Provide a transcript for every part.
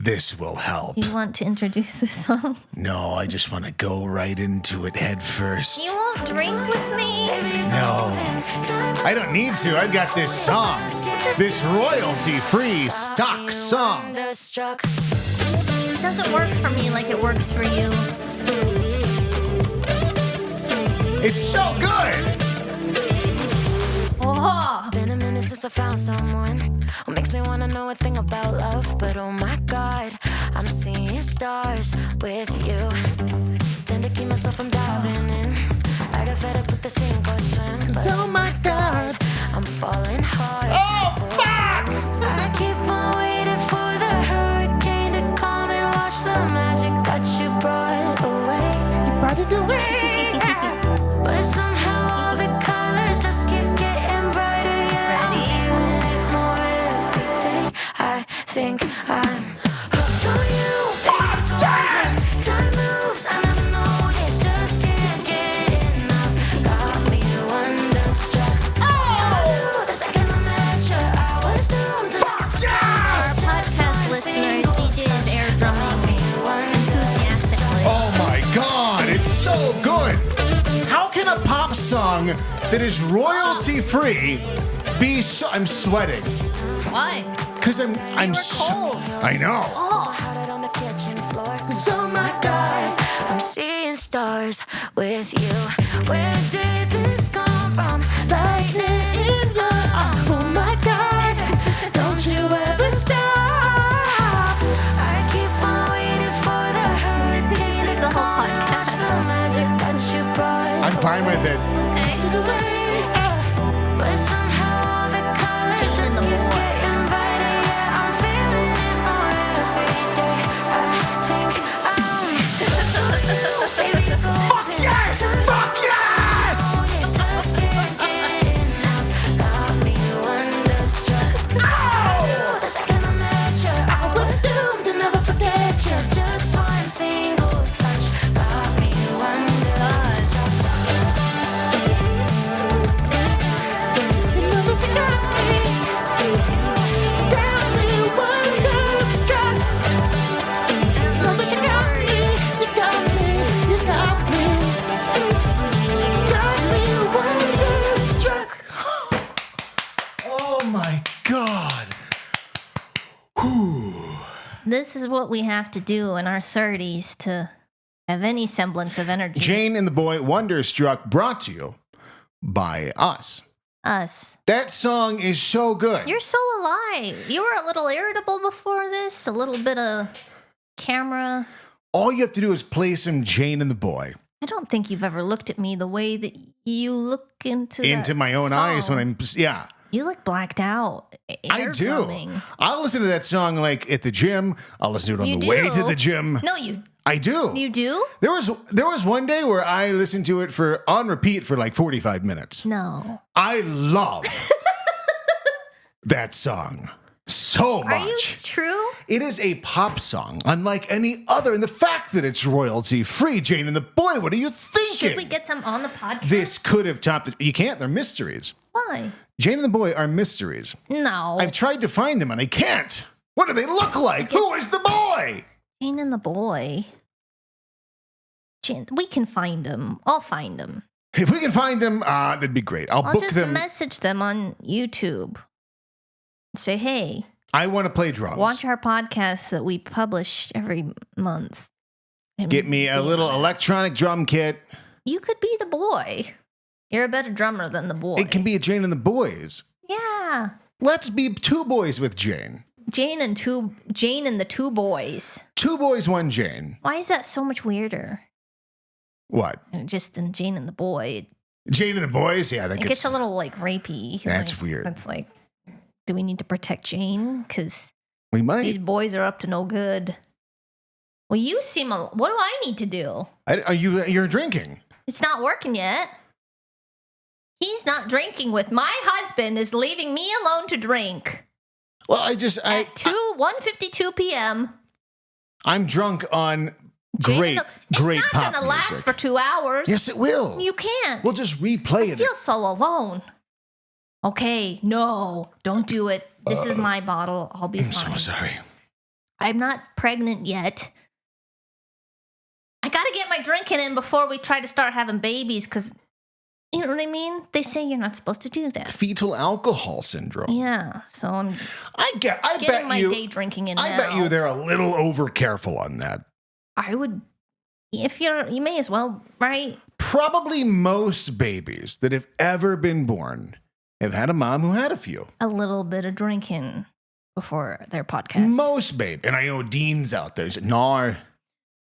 This will help. You want to introduce the song? No, I just want to go right into it head first. You won't drink with me? No, I don't need to. I've got this song. This royalty-free stock song. It doesn't work for me like it works for you. It's so good. Oh. It's been a minute since I found someone who makes me wanna know a thing about love. But oh my God, I'm seeing stars with you. Tend to keep myself from diving in. I got fed up with the sink or swim. But oh my God, I'm falling hard. Oh, fuck! I keep on waiting for the hurricane to come and wash the magic that you brought away. You brought it away. But somehow all the colors just keep getting brighter. Yeah, I'm feeling it more every day. I think I'm hooked on you. Time moves, I never noticed. Just can't get enough. Got me wonderstruck. Oh! The second I met you, I was doomed to Our podcast listeners, DJ is air drumming enthusiastically. Oh my God, it's so good. How can a pop song that is royalty-free be so... I'm sweating. Why? Because I'm were cold. I know. Oh. Had it on the kitchen floor. 'Cause oh my God, I'm seeing stars with you. Where did this come from? Lightning in your arms. Oh my God, don't you ever stop. I keep on waiting for the hurricane to The whole come and wash podcast. the magic that you brought. I'm fine with it. Okay. But somehow all the colors Just just in the keep mood. getting brighter. Yeah, I'm feeling it more every day. I think I'm hooked on you, baby. Fuck yes! Fuck yes! Just can't get enough. Got me wonderstruck. Oh! The second I met you, I was doomed to never forget you. Just one single touch got me wonderstruck. Oh my God. Whew. This is what we have to do in our 30s to have any semblance of energy. Jane and the Boy Wonderstruck, brought to you by us. Us. That song is so good. You're so alive. You were a little irritable before this, a little bit of camera. All you have to do is play some Jane and the Boy I don't think you've ever looked at me the way that you look into my own eyes when I'm, yeah. You look blacked out. I Air do. drumming. I'll listen to that song like at the gym. I'll listen to it on You the way do? to the gym. No, you I do. do? There was one day where I listened to it on repeat for like 45 minutes. No. I love that song so much. Are you true? It is a pop song, unlike any other. And the fact that it's royalty free, Jane and the Boy, what are you thinking? Should we get them on the podcast? This could have topped it. You can't. They're mysteries. Why? Jane and the Boy are mysteries. No. I've tried to find them and I can't. What do they look like? Who is the boy? Jane and the Boy. We can find them. I'll find them. If we can find them, that'd be great. I'll book just them. message them on YouTube. Say, hey, I want to play drums. watch our podcast that we publish every month. And Get me a be little on it. electronic drum kit. You could be the boy. You're a better drummer than the boy. It can be a Jane and the Boys. Yeah. Let's be two boys with Jane. Jane and the two boys. Two boys, one Jane. Why is that so much weirder? What? Just in Jane and the Boy. Jane and the Boys? Yeah, that It gets a little like rapey. That's Like, weird. It's like, do we need to protect Jane? Because We these might. boys are up to no good. Well, you seem. What do I need to do? You're drinking. It's not working yet. He's not drinking with my husband. Is leaving me alone to drink Well, at 1:52 p.m. I'm drunk on Jane great, and great It's not pop gonna last music. for 2 hours. Yes, it will. You can't. We'll just replay I it. feel so alone. Okay, no, don't do it. This is my bottle. I'll be I'm fine. so sorry. I'm not pregnant yet. I got to get my drinking in before we try to start having babies because, you know what I mean? They say you're not supposed to do that. Fetal alcohol syndrome. Yeah, so I'm I getting bet my you, day drinking in I now. bet you they're a little over careful on that. I would, you may as well, right? Probably most babies that have ever been born have had a mom who had a few. A little bit of drinking before their podcast. Most babies. And I know Dean's out there. He said, no,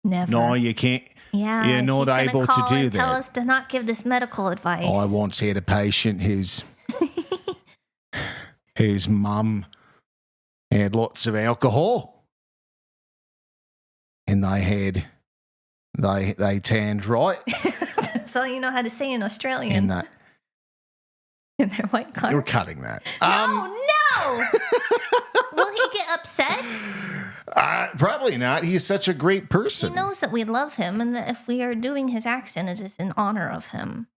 Never. you can't. Yeah, You're not he's able to call do and tell that. us to not give this medical advice. I once had a patient whose mum had lots of alcohol. And they turned right. That's all you know how to say in Australian. And that. In their white car. You're cutting that. No. Will he get upset? Probably not. He's such a great person. He knows that we love him and that if we are doing his accent, it is in honor of him.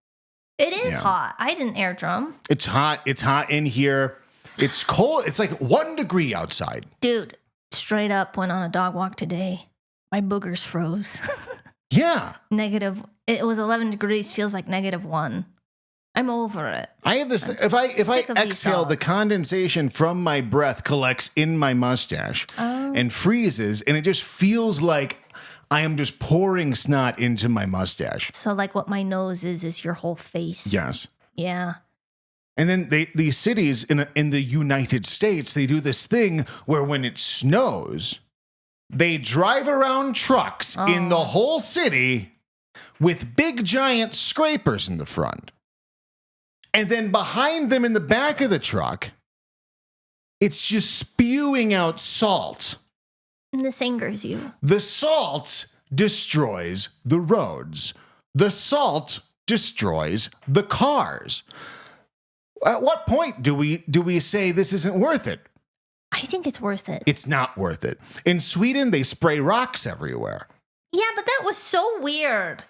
It is hot. I didn't air drum. It's hot. It's hot in here. It's cold. It's like 1 degree outside. Dude, straight up went on a dog walk today. My boogers froze. Yeah. It was 11 degrees, feels like -1. I'm over it. I have this. If I sick of these exhale, the dogs. condensation from my breath collects in my mustache and freezes, and it just feels like I am just pouring snot into my mustache. So like what my nose is your whole face. Yes. Yeah. And then these cities in the United States, they do this thing where when it snows, they drive around trucks in the whole city with big giant scrapers in the front. And then behind them in the back of the truck, it's just spewing out salt. And this angers you. The salt destroys the roads. The salt destroys the cars. At what point do we say this isn't worth it? I think it's worth it. It's not worth it. In Sweden, they spray rocks everywhere. Yeah, but that was so weird.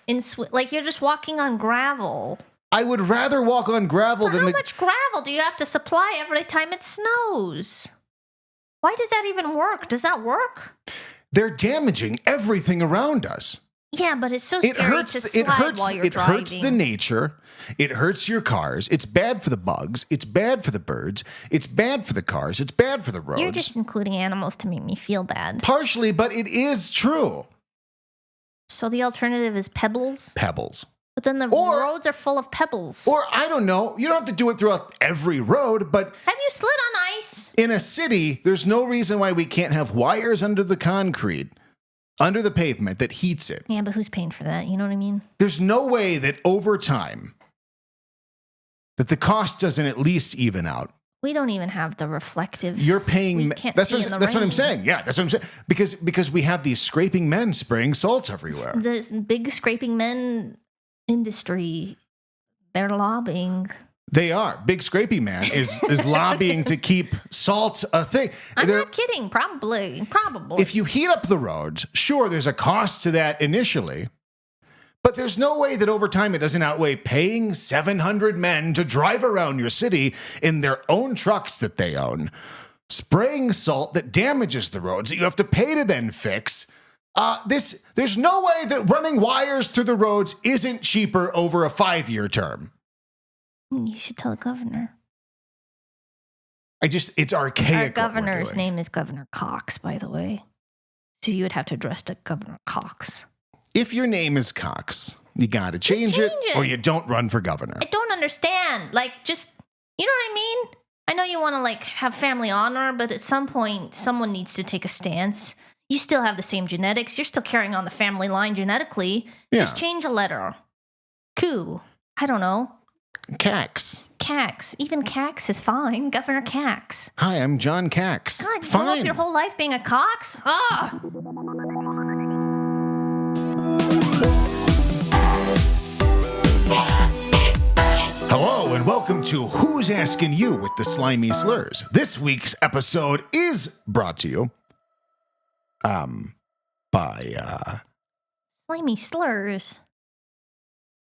Like you're just walking on gravel. I would rather walk on gravel But than how much gravel do you have to supply every time it snows? Why does that even work? Does that work? They're damaging everything around us. Yeah, but it's so scary to slide while you're driving. It hurts the nature. It hurts your cars. It's bad for the bugs. It's bad for the birds. It's bad for the cars. It's bad for the roads. You're just including animals to make me feel bad. Partially, but it is true. So the alternative is pebbles? Pebbles. But then the roads are full of pebbles. Or, I don't know, you don't have to do it throughout every road, but Have you slid on ice? in a city, there's no reason why we can't have wires under the concrete, under the pavement that heats it. Yeah, but who's paying for that? You know what I mean? There's no way that over time, that the cost doesn't at least even out. We don't even have the reflective. You're paying. We can't That's see what in the that's what I'm rain. saying. Yeah, that's what I'm saying. Because we have these scraping men spraying salt everywhere. This big scraping men industry, they're lobbying. They are. Big scraping man is lobbying to keep salt a thing. I'm not kidding. Probably. If you heat up the roads, sure, there's a cost to that initially. But there's no way that over time it doesn't outweigh paying 700 men to drive around your city in their own trucks that they own, spraying salt that damages the roads that you have to pay to then fix. There's no way that running wires through the roads isn't cheaper over a 5-year term. You should tell the governor. It's archaic. Our what we're governor's doing. name is Governor Cox, by the way. So you would have to address to Governor Cox. If your name is Cox, you got to change it, or you don't run for governor. I don't understand. Like, just, you know what I mean? I know you want to, like, have family honor, but at some point, someone needs to take a stance. You still have the same genetics. You're still carrying on the family line genetically. Yeah. Just change a letter. Coo. I don't know. Cax. Cax. Even Cax is fine. Governor Cax. Hi, I'm John Cax. God, you grew Fine. up your whole life being a Cox? Ah. Hello and welcome to Who's Asking You with the Slimy Slurs. This week's episode is brought to you by Slimy slurs.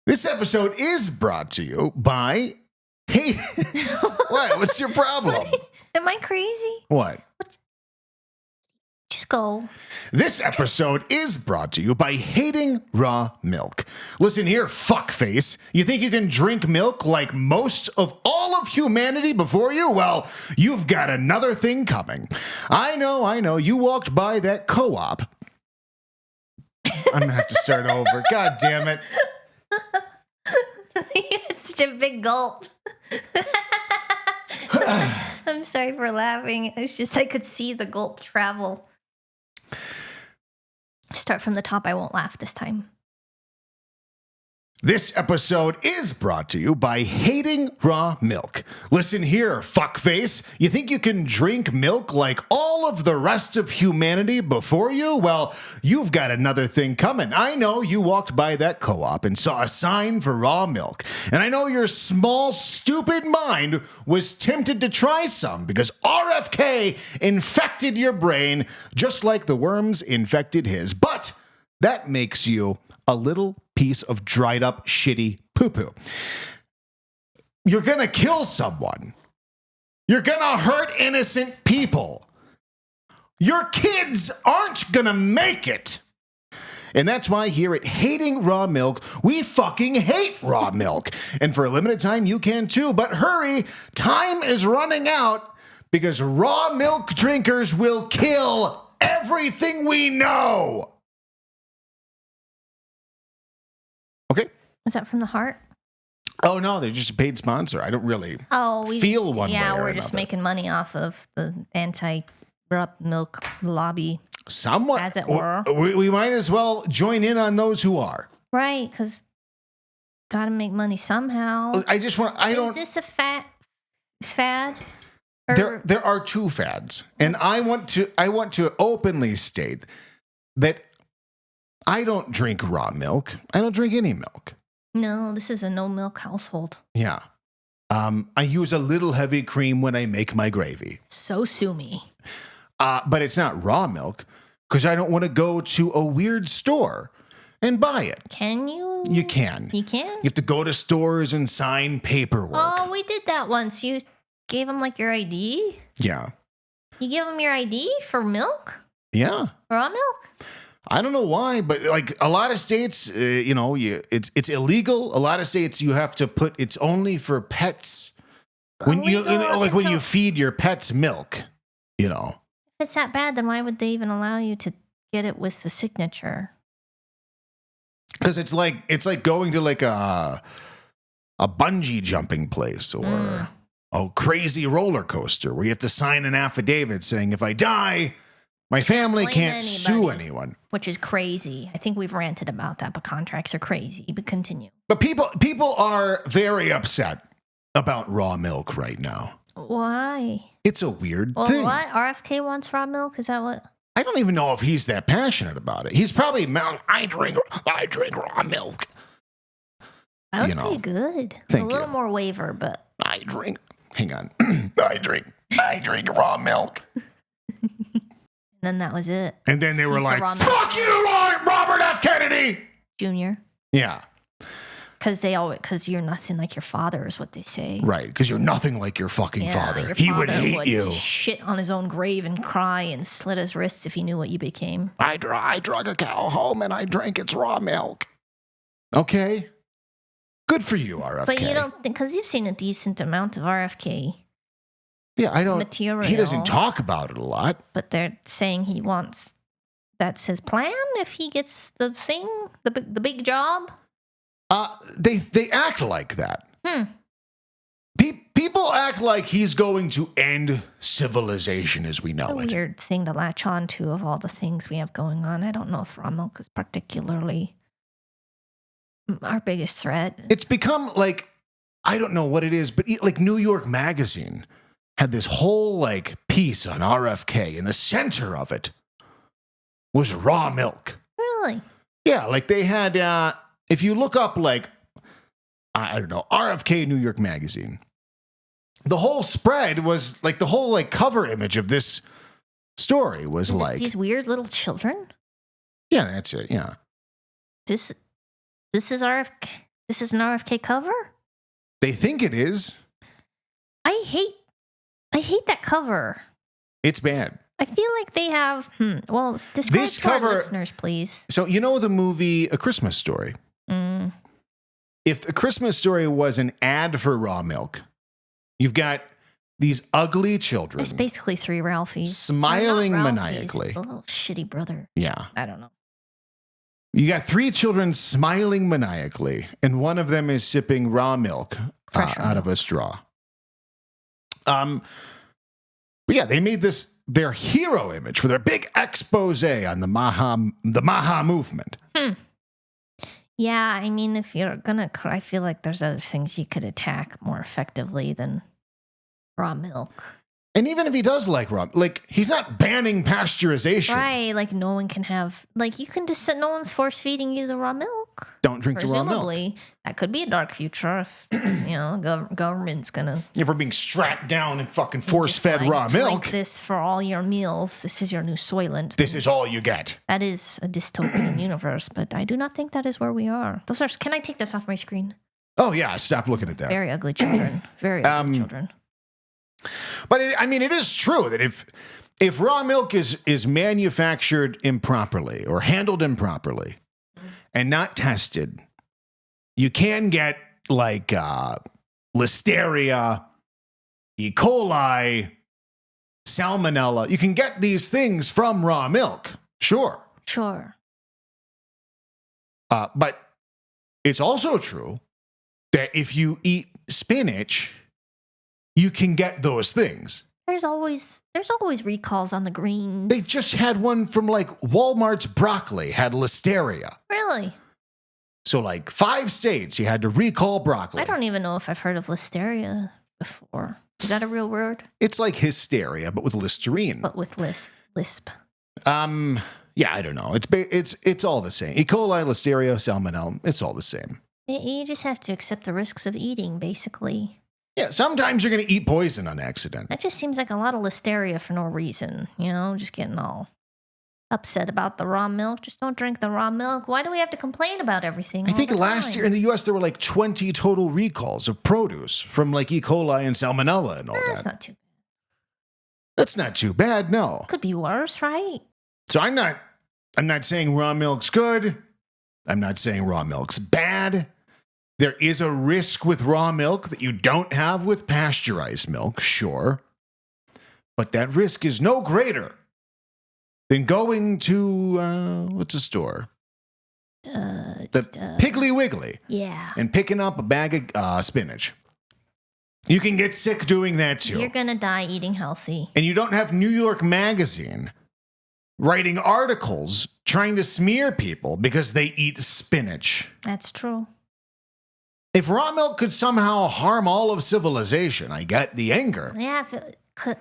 This episode is brought to you by Hey. What? What's your problem? Am I crazy? What? Just Just go. This episode is brought to you by hating raw milk. Listen here, fuckface. You think you can drink milk like most of all of humanity before you? Well, you've got another thing coming. I know. You walked by that co-op. I'm going to have to start over. God damn it. You had such a big gulp. I'm sorry for laughing. It's just I could see the gulp travel. Start from the top. I won't laugh this time. This episode is brought to you by hating raw milk. Listen here, fuckface. You think you can drink milk like all of the rest of humanity before you? Well, you've got another thing coming. I know you walked by that co-op and saw a sign for raw milk. And I know your small, stupid mind was tempted to try some because RFK infected your brain just like the worms infected his. But that makes you a little piece of dried up shitty poo-poo. You're gonna kill someone. You're gonna hurt innocent people. Your kids aren't gonna make it. And that's why here at Hating Raw Milk, we fucking hate raw milk. And for a limited time, you can too. But hurry, time is running out because raw milk drinkers will kill everything we know. Okay. Is that from the heart? Oh, no, they're just a paid sponsor. I don't really We feel just, one way or we're just another. making money off of the anti-raw milk lobby. Somewhat. As it were. We might as well join in on those who are. Right, because got to make money somehow. Is this a fad? Or, There are two fads. And I want to openly state that I don't drink raw milk. I don't drink any milk. no, this is a no milk household. Yeah. I use a little heavy cream when I make my gravy. So sue me. But it's not raw milk because I don't want to go to a weird store and buy it. Can you? You can. You can? You have to go to stores and sign paperwork. Oh, we did that once. You gave them like your ID? Yeah. You give them your ID for milk? Yeah. Raw milk? I don't know why, but like a lot of states, it's illegal. A lot of states you have to put it's only for pets. When you feed your pets milk, If it's that bad, then why would they even allow you to get it with the signature? because it's like going to like a bungee jumping place or a crazy roller coaster where you have to sign an affidavit saying if I die, my family can't sue anyone. Which is crazy. I think we've ranted about that, but contracts are crazy. But continue. But people are very upset about raw milk right now. Why? It's a weird Well, thing. what? RFK wants raw milk? Is that what? I don't even know if he's that passionate about it. He's probably, I drink raw milk. That was pretty good. Thank a little you. more waiver, but Hang on. I drink raw milk. then that was it. And then they were He's the like, raw milk fuck you, Robert F. Kennedy. Junior. Yeah, Because you're nothing like your father is what they say. right. Because you're nothing like your fucking father. Your He would father hate you. just shit on his own grave and cry and slit his wrists if he knew what you became. I drug a cow home and I drank its raw milk. Okay. Good for you, RFK. But you don't think, because you've seen a decent amount of RFK Yeah, I don't. material. He doesn't talk about it a lot. But they're saying that's his plan if he gets the thing, the big job. They act like that. People act like he's going to end civilization as we know A it. weird thing to latch on to of all the things we have going on. I don't know if raw milk is particularly our biggest threat. It's become like, I don't know what it is, but like New York Magazine had this whole like piece on RFK, and the center of it was raw milk. Really? Yeah, like they had, if you look up like, I don't know, RFK New York Magazine, the whole spread was like the whole like cover image of this story was Is it like these weird little children? Yeah, that's it. Yeah. This is RFK. This is an RFK cover? They think it is. I hate that cover. It's bad. I feel like they have. Well, describe This to our cover- listeners, please. So you know the movie A Christmas Story? If A Christmas Story was an ad for raw milk, you've got these ugly children It's basically three Ralphies. smiling Or not Ralphies, maniacally. it's a little shitty brother. Yeah. I don't know. You got three children smiling maniacally, and one of them is sipping raw milk Fresh out of a straw. But yeah, they made this their hero image for their big expose on the Maha movement. Yeah, I mean, if you're gonna, I feel like there's other things you could attack more effectively than raw milk. And even if he does like raw, like he's not banning pasteurization. Right, like no one can have, like you can just, no one's force feeding you the raw milk. Don't drink the raw milk. Presumably, that could be a dark future if, government's gonna If we're being strapped down and fucking force fed just, like, raw drink milk, this for all your meals. This is your new Soylent. this is all you get. That is a dystopian universe, but I do not think that is where we are. Those are, can I take this off my screen? Oh yeah, stop looking at that. Very ugly children. Very ugly children. But it is true that if raw milk is manufactured improperly or handled improperly and not tested, you can get like listeria, E. coli, salmonella. You can get these things from raw milk, sure. Sure. But it's also true that if you eat spinach, you can get those things. There's always recalls on the greens. They just had one from like Walmart's broccoli had listeria. Really? So like 5 states you had to recall broccoli. I don't even know if I've heard of listeria before. Is that a real word? It's like hysteria, but with Listerine. But with lisp. Yeah, I don't know. It's all the same. E. coli, listeria, salmonella. It's all the same. You just have to accept the risks of eating, basically. Yeah, sometimes you're going to eat poison on accident. That just seems like a lot of listeria for no reason. Just getting all upset about the raw milk. Just don't drink the raw milk. Why do we have to complain about everything? I think last year in the U.S. there were like 20 total recalls of produce from like E. coli and salmonella and all That's that. not too bad. That's not too bad, no. Could be worse, right? So I'm not saying raw milk's good. I'm not saying raw milk's bad. There is a risk with raw milk that you don't have with pasteurized milk, sure. But that risk is no greater than going to, what's a store? The Piggly Wiggly. Yeah. And picking up a bag of spinach. You can get sick doing that too. You're going to die eating healthy. And you don't have New York Magazine writing articles trying to smear people because they eat spinach. That's true. If raw milk could somehow harm all of civilization, I get the anger. Yeah, if it could,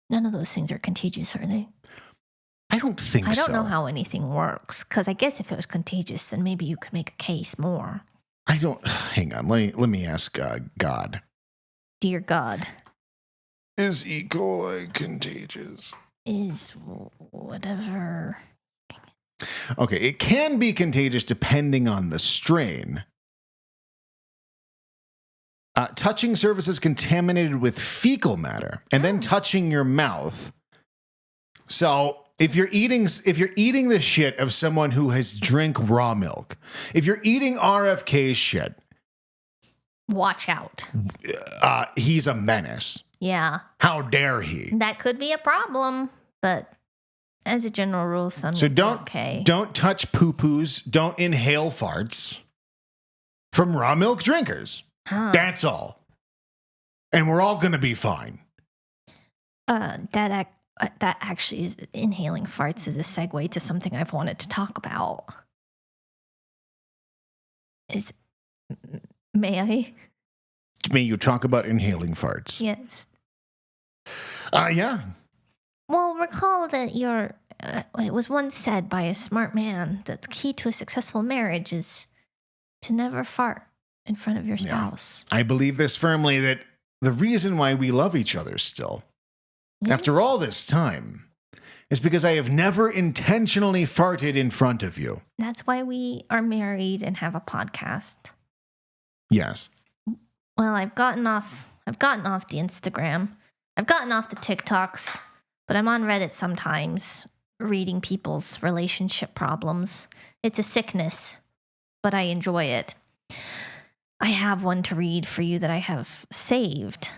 none of those things are contagious, are they? I don't think so. I don't know how anything works, because I guess if it was contagious, then maybe you could make a case more. I don't. Hang on. Let me ask God. Dear God. Is E. coli contagious? Is whatever. Okay, it can be contagious depending on the strain. Touching surfaces contaminated with fecal matter and then touching your mouth. So if you're eating the shit of someone who has drank raw milk, if you're eating RFK's shit, watch out. He's a menace. Yeah. How dare he? That could be a problem, but as a general rule of thumb, So don't touch poo-poos, don't inhale farts from raw milk drinkers. That's all. And we're all going to be fine. That actually is, inhaling farts is a segue to something I've wanted to talk about. May I? May you talk about inhaling farts? Yes. Yeah. Well, recall that it was once said by a smart man that the key to a successful marriage is to never fart in front of your spouse. I believe this firmly, that the reason why we love each other still, after all this time, is because I have never intentionally farted in front of you. That's why we are married and have a podcast. Yes. Well, I've gotten off the Instagram. I've gotten off the TikToks. but I'm on Reddit sometimes reading people's relationship problems. It's a sickness, but I enjoy it. I have one to read for you that I have saved,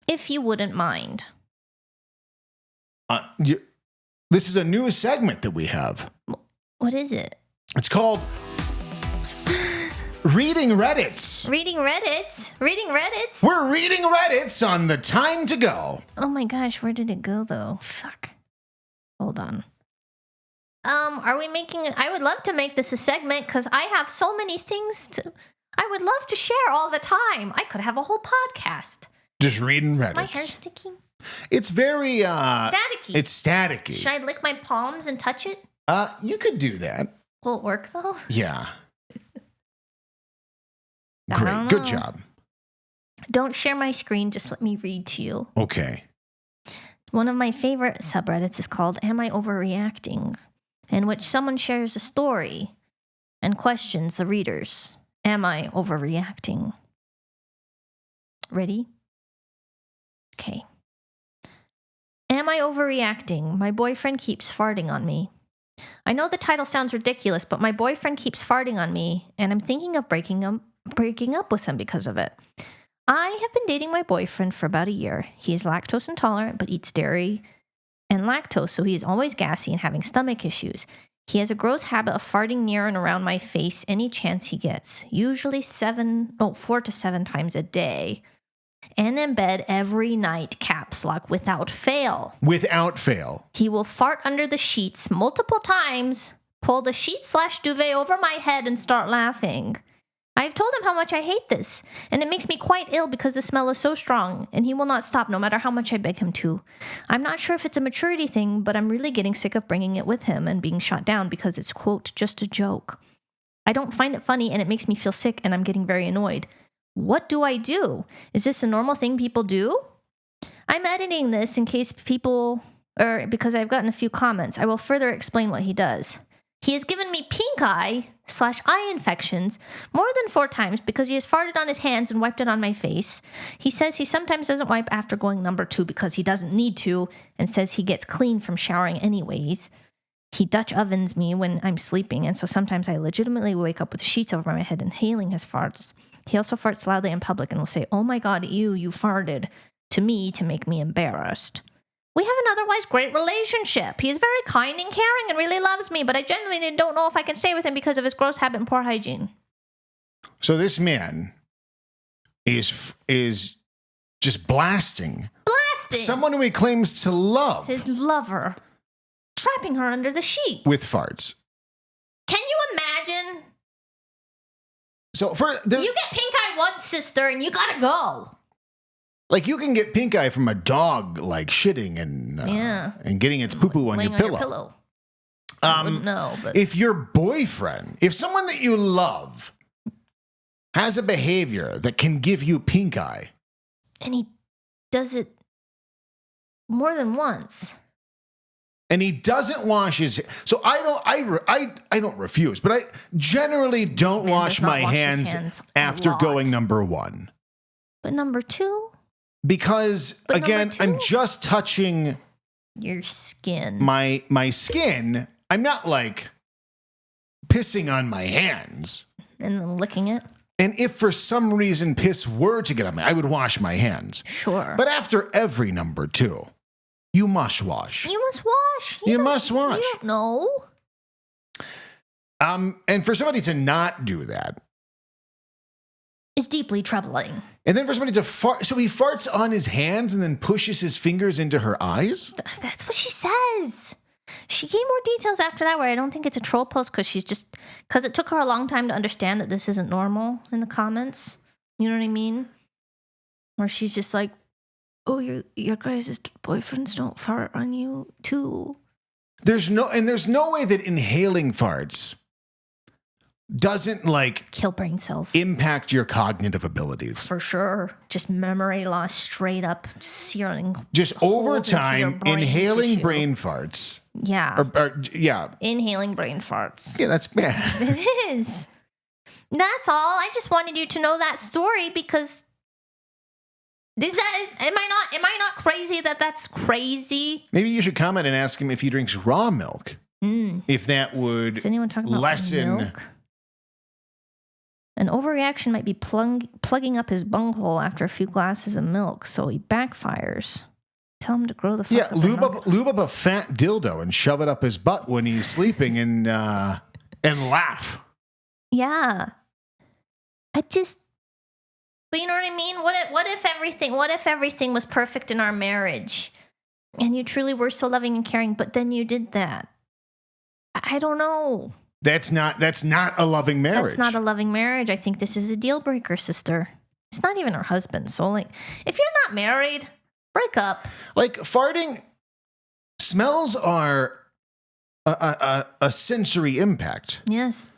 if you wouldn't mind. This is a new segment that we have. What is it? It's called Reading Reddits. Reading Reddits? Reading Reddits? We're reading Reddits on the time to go. Oh my gosh, where did it go though? Fuck. Hold on. Are we making it? I would love to make this a segment because I have so many things I would love to share all the time. I could have a whole podcast. Just reading Reddits. My hair sticky? It's very Staticky. It's staticky. Should I lick my palms and touch it? You could do that. Will it work though? Yeah. I Great. don't Good know. job. Don't share my screen, just let me read to you. Okay. One of my favorite subreddits is called Am I Overreacting? In which someone shares a story and questions the readers. Am I overreacting? Ready? Okay. Am I overreacting? My boyfriend keeps farting on me. I know the title sounds ridiculous, but my boyfriend keeps farting on me, and I'm thinking of breaking up with him because of it. I have been dating my boyfriend for about a year. He is lactose intolerant, but eats dairy and lactose, so he is always gassy and having stomach issues. He has a gross habit of farting near and around my face any chance he gets, usually 4 to 7 times a day, and in bed every night, caps lock, without fail. Without fail. He will fart under the sheets multiple times, pull the sheet/duvet over my head, and start laughing. I've told him how much I hate this, and it makes me quite ill because the smell is so strong, and he will not stop no matter how much I beg him to. I'm not sure if it's a maturity thing, but I'm really getting sick of bringing it with him and being shot down because it's, quote, just a joke. I don't find it funny, and it makes me feel sick, and I'm getting very annoyed. What do I do? Is this a normal thing people do? I'm editing this in case because I've gotten a few comments. I will further explain what he does. He has given me pink eye/eye infections more than 4 times because he has farted on his hands and wiped it on my face. He says he sometimes doesn't wipe after going number 2 because he doesn't need to, and says he gets clean from showering anyways. He Dutch ovens me when I'm sleeping, and so sometimes I legitimately wake up with sheets over my head inhaling his farts. He also farts loudly in public and will say, "Oh my God, you farted," to me to make me embarrassed. We have an otherwise great relationship. He is very kind and caring and really loves me, but I genuinely don't know if I can stay with him because of his gross habit and poor hygiene. So this man is just blasting someone who he claims to love. His lover. Trapping her under the sheets. With farts. Can you imagine? So you get pink eye once, sister, and you gotta go. Like, you can get pink eye from a dog, like, shitting and getting its poo-poo on your pillow. I wouldn't know, but if your boyfriend, if someone that you love has a behavior that can give you pink eye, and he does it more than once, and he doesn't wash his, so I don't refuse, but I generally don't wash my hands after going number 1. But number 2. Because, again, I'm just touching your skin. My skin. I'm not, like, pissing on my hands. And then licking it. And if for some reason piss were to get on me, I would wash my hands. Sure. But after every number 2, you must wash. You must wash. You must wash. You don't know. And for somebody to not do that is deeply troubling. And then for somebody to fart, so he farts on his hands and then pushes his fingers into her eyes? That's what she says. She gave more details after that where I don't think it's a troll post because it took her a long time to understand that this isn't normal in the comments. You know what I mean? Where she's just like, oh, your guys' boyfriends don't fart on you too. There's no way that inhaling farts doesn't, like, kill brain cells, impact your cognitive abilities. For sure. Just memory loss straight up, searing. Just over time, inhaling brain farts. Yeah. Yeah. Inhaling brain farts. Yeah, that's bad. It is. That's all. I just wanted you to know that story because Am I not crazy that's crazy? Maybe you should comment and ask him if he drinks raw milk. If that would Is anyone talking about lessen milk? An overreaction might be plugging up his bunghole after a few glasses of milk, so he backfires. Tell him to grow the fuck up. Lube up a fat dildo and shove it up his butt when he's sleeping and laugh. Yeah. But you know what I mean? What if everything was perfect in our marriage and you truly were so loving and caring, but then you did that? I don't know. That's not a loving marriage. That's not a loving marriage. I think this is a deal breaker, sister. It's not even her husband. So like, if you're not married, break up. Like farting, smells are a sensory impact. Yes.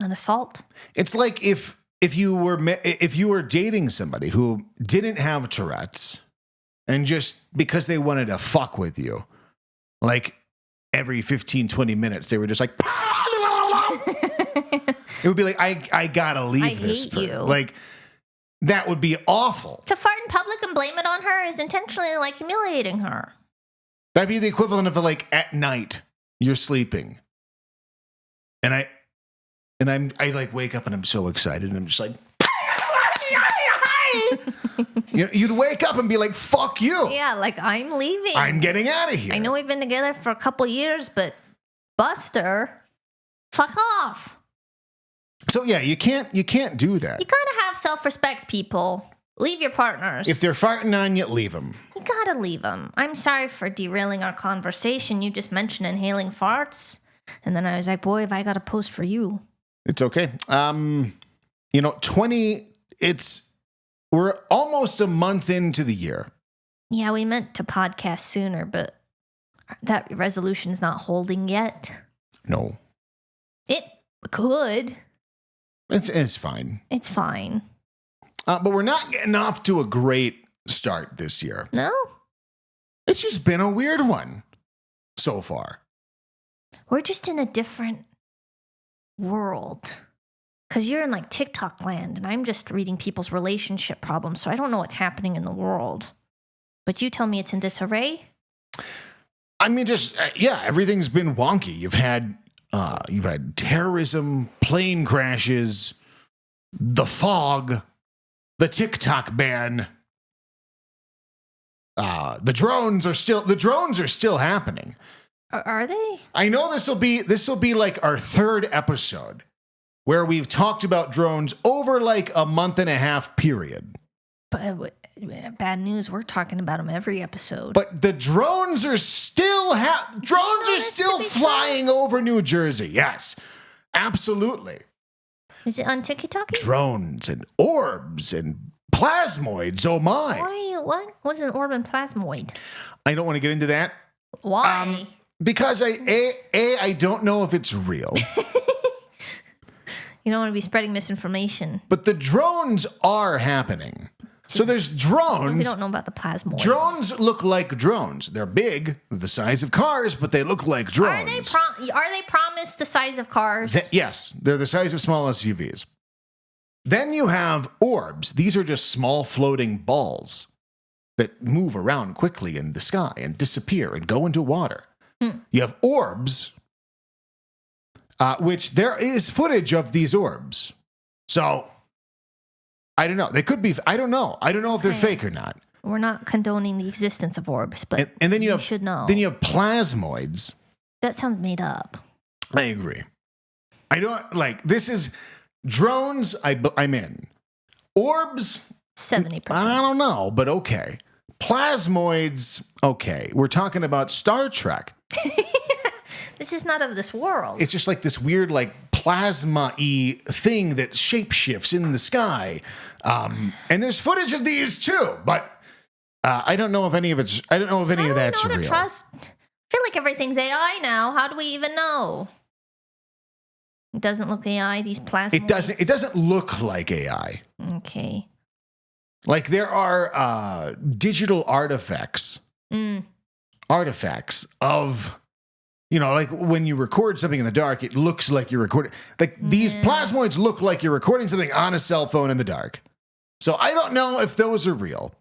An assault. It's like if you were dating somebody who didn't have Tourette's and just because they wanted to fuck with you, like every 15, 20 minutes, they were just like, it would be like, I gotta leave this. I hate you. Like, that would be awful. To fart in public and blame it on her is intentionally like humiliating her. That'd be the equivalent of like at night, you're sleeping. And I like wake up and I'm so excited and I'm just like, you'd wake up and be like, fuck you. Yeah, like I'm leaving. I'm getting out of here. I know we've been together for a couple years, but Buster, fuck off. So yeah, you can't do that. You gotta have self-respect, people. Leave your partners. If they're farting on you, leave them. You gotta leave them. I'm sorry for derailing our conversation. You just mentioned inhaling farts. And then I was like, boy, have I got a post for you. It's okay. We're almost a month into the year. Yeah, we meant to podcast sooner, but that resolution's not holding yet. No. It could. It's fine. It's fine. But we're not getting off to a great start this year. No? It's just been a weird one so far. We're just in a different world. Because you're in like TikTok land, and I'm just reading people's relationship problems, so I don't know what's happening in the world. But you tell me it's in disarray? I mean, everything's been wonky. You've had terrorism, plane crashes, the fog, the TikTok ban. The drones are still happening. Are they? I know this will be like our third episode where we've talked about drones over like a month and a half period. But bad news, we're talking about them every episode. But the drones are still flying over New Jersey. Yes, absolutely. Is it on TikTok? Drones and orbs and plasmoids. Oh my! What? What's an orb and plasmoid? I don't want to get into that. Why? Because I don't know if it's real. You don't want to be spreading misinformation. But the drones are happening. So there's drones. We don't know about the plasmoids. Drones look like drones. They're big, the size of cars, but they look like drones. Are they promised the size of cars? Yes, they're the size of small SUVs. Then you have orbs. These are just small floating balls that move around quickly in the sky and disappear and go into water. You have orbs, which there is footage of these orbs. So I don't know. They could be. I don't know. I don't know if they're fake or not. We're not condoning the existence of orbs, but and then you should know. Then you have plasmoids. That sounds made up. I agree. I don't like. This is drones. I'm in. Orbs. 70%. I don't know, but okay. Plasmoids. Okay, we're talking about Star Trek. This is not of this world. It's just like this weird, like plasma-y thing that shapeshifts in the sky. And there's footage of these too, but I don't know if any of it's. I don't know if any of that's real. Trust? I feel like everything's AI now. How do we even know? It doesn't look AI. These plasmoids. It doesn't look like AI. Okay. Like there are digital artifacts. Artifacts of. Like when you record something in the dark, it looks like you're recording. Like these plasmoids look like you're recording something on a cell phone in the dark. So I don't know if those are real.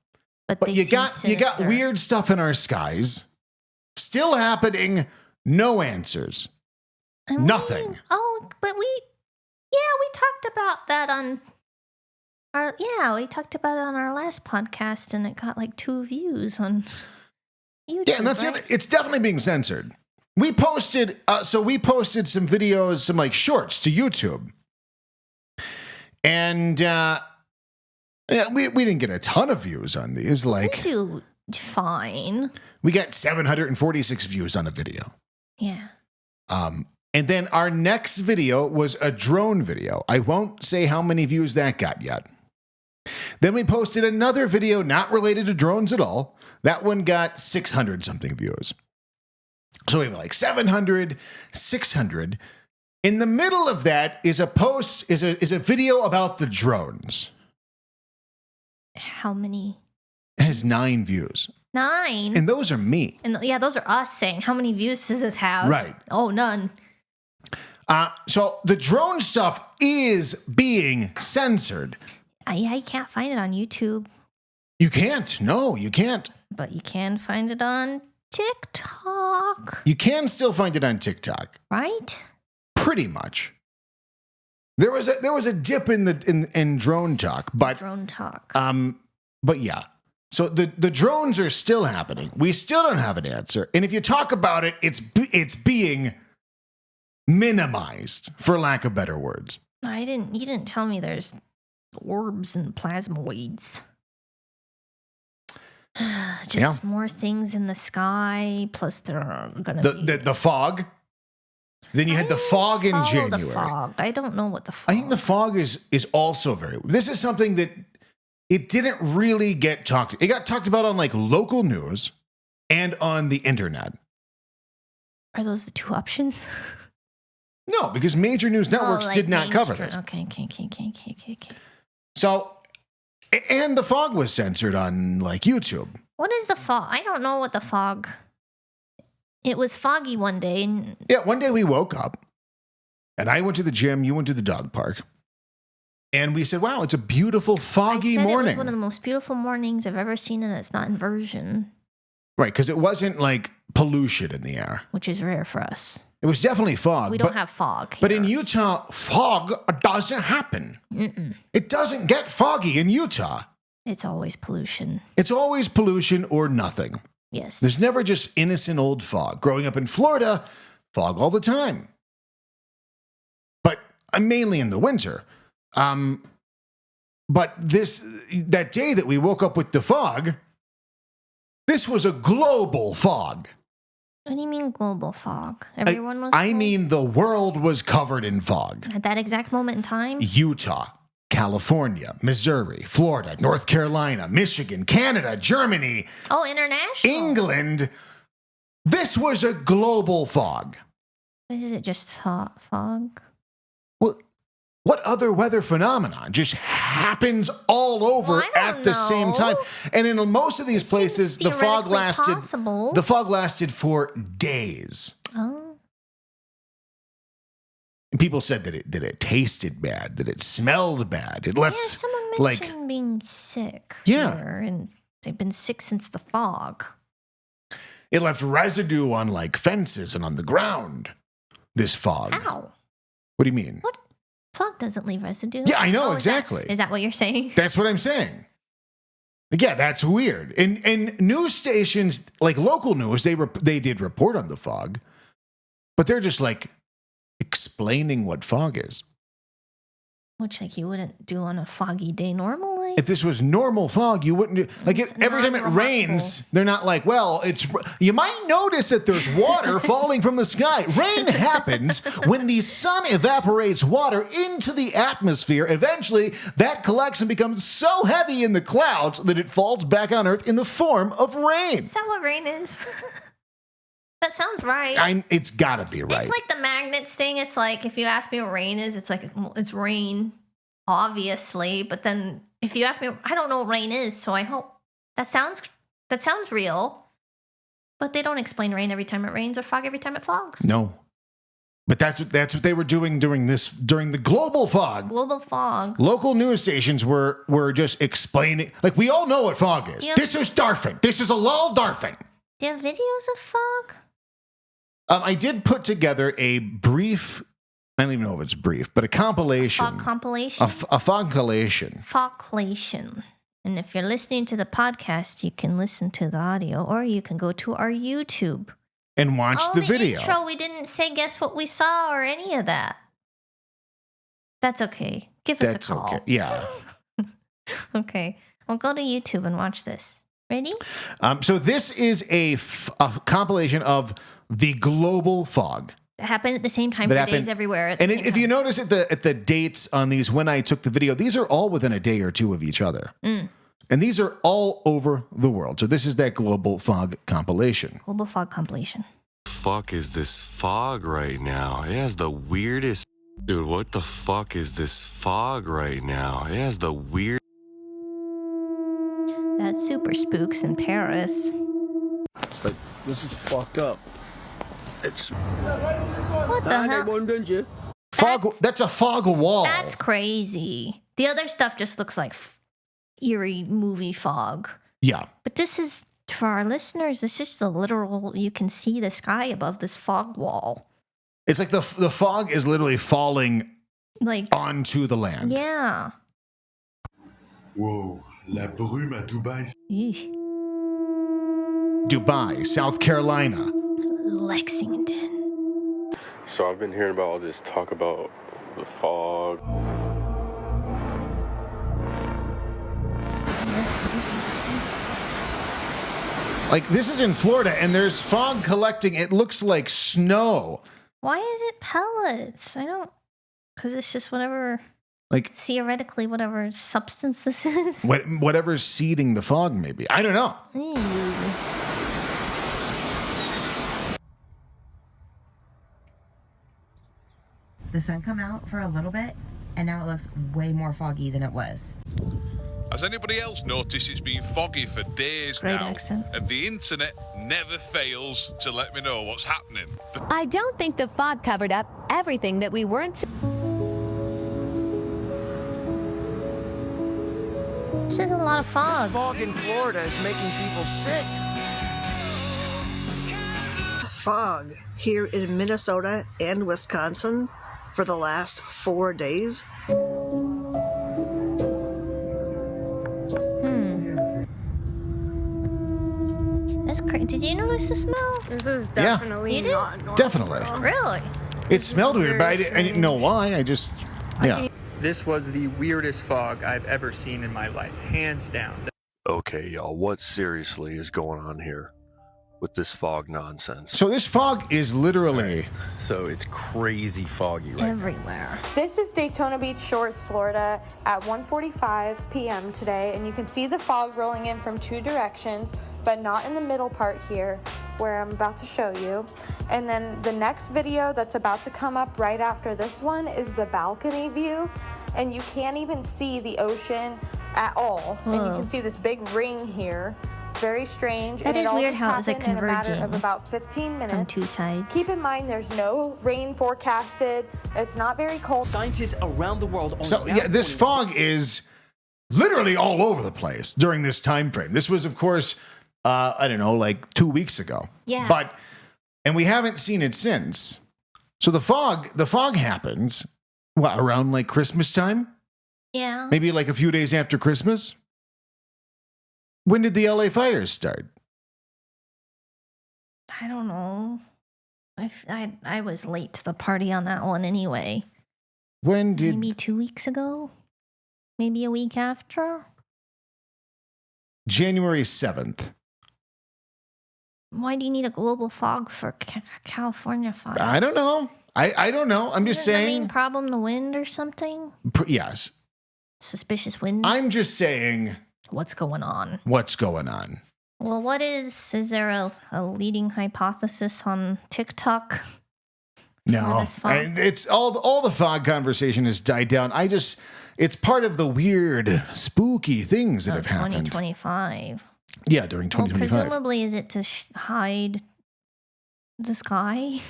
But But they you see got sinister. weird stuff in our skies. Still happening. No answers. I mean, Nothing. Oh, but we talked about that on we talked about it on our last podcast, and it got like 2 views on YouTube. Yeah, and that's the right? other. It's definitely being censored. We posted some videos, some like shorts to YouTube, and we didn't get a ton of views on these. We Like do fine. we got 746 views on a video. Yeah. And then our next video was a drone video. I won't say how many views that got yet. Then we posted another video not related to drones at all. That one got 600 something views. So we have like 700, 600. In the middle of that is a video about the drones. How many? It has 9 views. 9. And those are me. And yeah, those are us saying, how many views does this have? Right. Oh, none. So the drone stuff is being censored. I can't find it on YouTube, You can't. No, you can't. but you can find it on TikTok, You can still find it on TikTok. right? Pretty much. There was a dip in drone talk, but Drone talk. but yeah. So the drones are still happening. We still don't have an answer. And if you talk about it, it's being minimized, for lack of better words. You didn't tell me there's orbs and plasmoids. Just more things in the sky, plus there are gonna be The fog. Then you had the fog in January. The fog. I don't know what the fog. I think the fog is also very. This is something that it didn't really get talked. It got talked about on like local news and on the internet. Are those the 2 options? No, because major news networks like did not cover mainstream. this. Okay. So, and the fog was censored on like YouTube. What is the fog? I don't know what the fog. It was foggy one day. And Yeah, one day we woke up and I went to the gym, you went to the dog park. And we said, wow, it's a beautiful foggy I said morning. It was one of the most beautiful mornings I've ever seen, and it's not inversion, Right, because it wasn't like pollution in the air. which is rare for us. It was definitely fog. We don't have fog. But in here. Utah, fog doesn't happen. Mm-mm. It doesn't get foggy in Utah. It's always pollution. It's always pollution or nothing. Yes. There's never just innocent old fog. Growing up in Florida, fog all the time. But mainly in the winter. But that day that we woke up with the fog, this was a global fog. What do you mean global fog? Everyone was. I cold? mean, the world was covered in fog. At that exact moment in time. Utah, California, Missouri, Florida, North Carolina, Michigan, Canada, Germany, Oh, international. England. This was a global fog. Is it just fog? Well, what other weather phenomenon just happens all over Well, I don't at the same know. time? And in most of these It places, seems the fog theoretically lasted. possible. The fog lasted for days. Oh. And people said that it tasted bad, that it smelled bad. It left Yeah, someone like mentioned being sick. Yeah. here, and they've been sick since the fog. it left residue on like fences and on the ground. This fog. Ow. What do you mean? What? Fog doesn't leave residue. Yeah, I know, Oh, exactly. Is that what you're saying? That's what I'm saying. Yeah, that's weird. And news stations, like local news, they did report on the fog, but they're just like explaining what fog is. Which, like, you wouldn't do on a foggy day normally. If this was normal fog, you wouldn't do, like It's every time it non-remarkable. rains, they're not like, well, you might notice that there's water falling from the sky. Rain happens when the sun evaporates water into the atmosphere. Eventually, that collects and becomes so heavy in the clouds that it falls back on Earth in the form of rain. Is that what rain is? That sounds right. It's gotta be right. It's like the magnets thing. It's like, if you ask me what rain is, it's like, it's rain, obviously. But then if you ask me, I don't know what rain is. So I hope that sounds real. But they don't explain rain every time it rains or fog every time it fogs. No. But that's what they were doing during the global fog. Global fog. Local news stations were just explaining, like, we all know what fog is. Yep. This is Darfin. This is a lull Darfin. Do you have videos of fog? I did put together a brief, I don't even know if it's brief, but a compilation. Fog compilation? A fogculation. Fogculation. And if you're listening to the podcast, you can listen to the audio, or you can go to our YouTube. And watch the video. Intro, we didn't say guess what we saw or any of that. That's okay. Give us a call. Okay. Yeah. Okay. Well, go to YouTube and watch this. Ready? So this is a compilation of the global fog. It happened at the same time for days everywhere. And if you notice at the dates on these when I took the video, these are all within a day or two of each other. And these are all over the world. So this is that global fog compilation. Global fog compilation. Fuck is this fog right now? It has the weirdest... Dude, what the fuck is this fog right now? It has the weird... That's super spooks in Paris. Like, this is fucked up. It's... What the hell? Fog. That's a fog wall. That's crazy. The other stuff just looks like eerie movie fog. Yeah. But this is, for our listeners, it's just a literal, you can see the sky above this fog wall. It's like the fog is literally falling like onto the land. Yeah. Wow, la brume à Dubaï. Eesh. Dubai, South Carolina. Lexington. So I've been hearing about all this talk about the fog. Like, this is in Florida, and there's fog collecting. It looks like snow. Why is it pellets? Because it's just whatever, Like, theoretically, whatever substance this is. whatever's seeding the fog, maybe. I don't know. Ew. The sun come out for a little bit, and now it looks way more foggy than it was. Has anybody else noticed it's been foggy for days Great now? accent. And the internet never fails to let me know what's happening. I don't think the fog covered up everything that we weren't. This is a lot of fog. Fog in Florida is making people sick. Fog here in Minnesota and Wisconsin for the last 4 days. That's crazy. Did you notice the smell? This is definitely not normal. Definitely. Really? It smelled weird, but I didn't know why. Yeah. This was the weirdest fog I've ever seen in my life, hands down. Okay, y'all, what seriously is going on here with this fog nonsense? So this fog is literally... So it's crazy foggy right Everywhere. This is Daytona Beach Shores, Florida at 1:45 p.m. today, and you can see the fog rolling in from two directions, but not in the middle part here where I'm about to show you. And then the next video that's about to come up right after this one is the balcony view, and you can't even see the ocean at all. Whoa. And you can see this big ring here. Very strange. That and is it all weird just how it's like happened in a matter of converging about 15 minutes. from two sides. Keep in mind there's no rain forecasted. It's not very cold. Scientists around the world. So yeah, this fog is literally all over the place during this time frame. This was, of course, I don't know, like 2 weeks ago. Yeah. And we haven't seen it since. So the fog happens, what, around like Christmas time? Yeah. Maybe like a few days after Christmas? When did the LA fires start? I don't know. I was late to the party on that one anyway. When did... Maybe 2 weeks ago? Maybe a week after? January 7th. Why do you need a global fog for California fire? I don't know. I don't know. I'm just Isn't the saying... main problem the wind or something? Yes. Suspicious winds? I'm just saying... What's going on? What's going on? Well, is there a leading hypothesis on TikTok? No, it's all the fog conversation has died down. It's part of the weird, spooky things that have happened. 2025. Yeah, during 2025. Well, presumably, is it to hide the sky?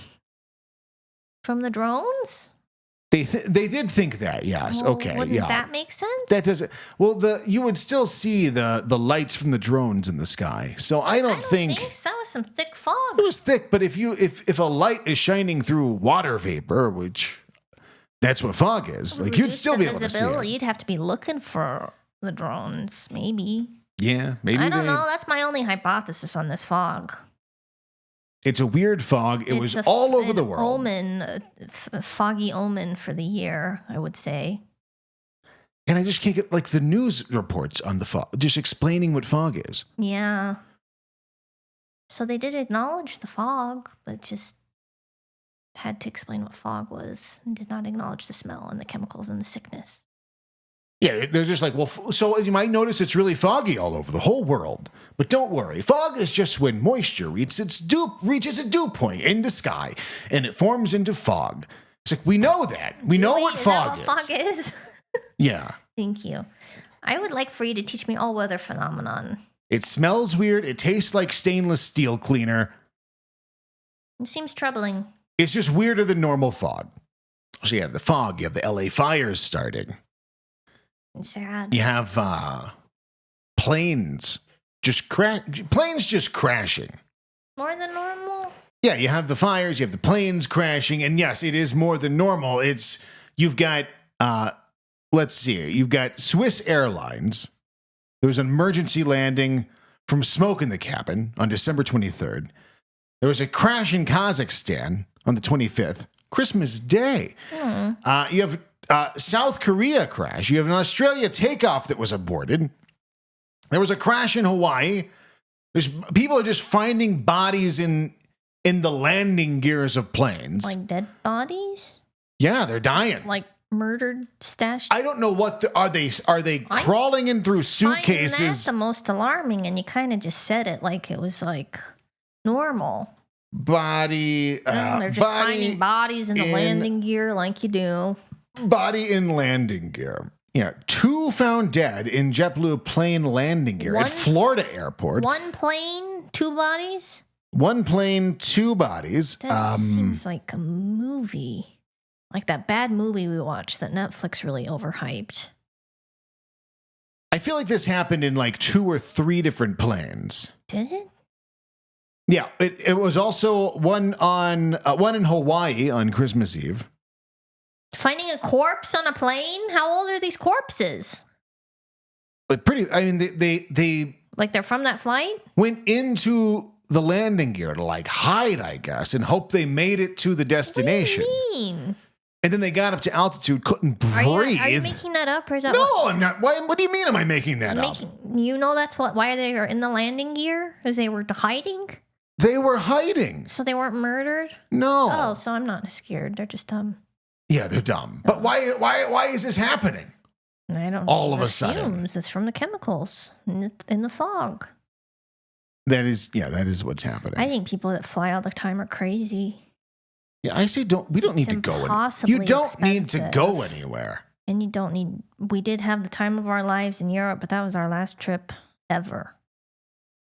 From the drones? They did think that, yes. Well, okay, wouldn't yeah. that make sense? That doesn't. Well, you would still see the lights from the drones in the sky. So I don't think so. That was some thick fog. it was thick. But if a light is shining through water vapor, which that's what fog is, like you'd still be able to see it. You'd have to be looking for the drones, maybe. Yeah, maybe. I don't know. That's my only hypothesis on this fog. It's a weird fog. It was all over the world. Foggy omen for the year, I would say. And I just can't get like the news reports on the fog, just explaining what fog is. Yeah. So they did acknowledge the fog, but just had to explain what fog was and did not acknowledge the smell and the chemicals and the sickness. Yeah, they're just like, well, so you might notice it's really foggy all over the whole world. But don't worry, fog is just when moisture reaches a dew point in the sky, and it forms into fog. It's like, we know that. We know what fog is. Fog is? Yeah. Thank you. I would like for you to teach me all weather phenomenon. It smells weird. It tastes like stainless steel cleaner. It seems troubling. It's just weirder than normal fog. So you have the fog. You have the LA fires starting. Sad. You have planes just crashing. More than normal? Yeah, you have the fires, you have the planes crashing, and yes, it is more than normal. You've got let's see, you've got Swiss Airlines. There was an emergency landing from smoke in the cabin on December 23rd. There was a crash in Kazakhstan on the 25th, Christmas Day. You have South Korea crash. You have an Australia takeoff that was aborted. There was a crash in Hawaii. People are just finding bodies in the landing gears of planes. Like dead bodies? Yeah, they're dying. Like murdered, stashed? I don't know what are they crawling in through suitcases? That's the most alarming, and you kind of just said it like it was like normal. They're just finding bodies in the landing gear like you do. Body in landing gear. Yeah, 2 found dead in JetBlue plane landing gear at Florida airport. 1 plane, 2 bodies? 1 plane, 2 bodies. That seems like a movie. Like that bad movie we watched that Netflix really overhyped. I feel like this happened in like 2 or 3 different planes. Did it? Yeah, it was also one in Hawaii on Christmas Eve. Finding a corpse on a plane? How old are these corpses? Like they like they're from that flight? Went into the landing gear to like hide, I guess, and hope they made it to the destination. What do you mean? And then they got up to altitude, couldn't breathe. Are you making that up, or is that? No, I'm not. What do you mean? Am I making that up? You know that's why they were in the landing gear? Because they were hiding. They were hiding. So they weren't murdered? No. Oh, so I'm not scared. They're just dumb. Yeah, they're dumb. But why is this happening? I don't know. All of a sudden. Fumes. It's from the chemicals in the fog. That is what's happening. I think people that fly all the time are crazy. Yeah, I say we don't need to go anywhere. You don't need to go anywhere. And you don't need. We did have the time of our lives in Europe, but that was our last trip ever.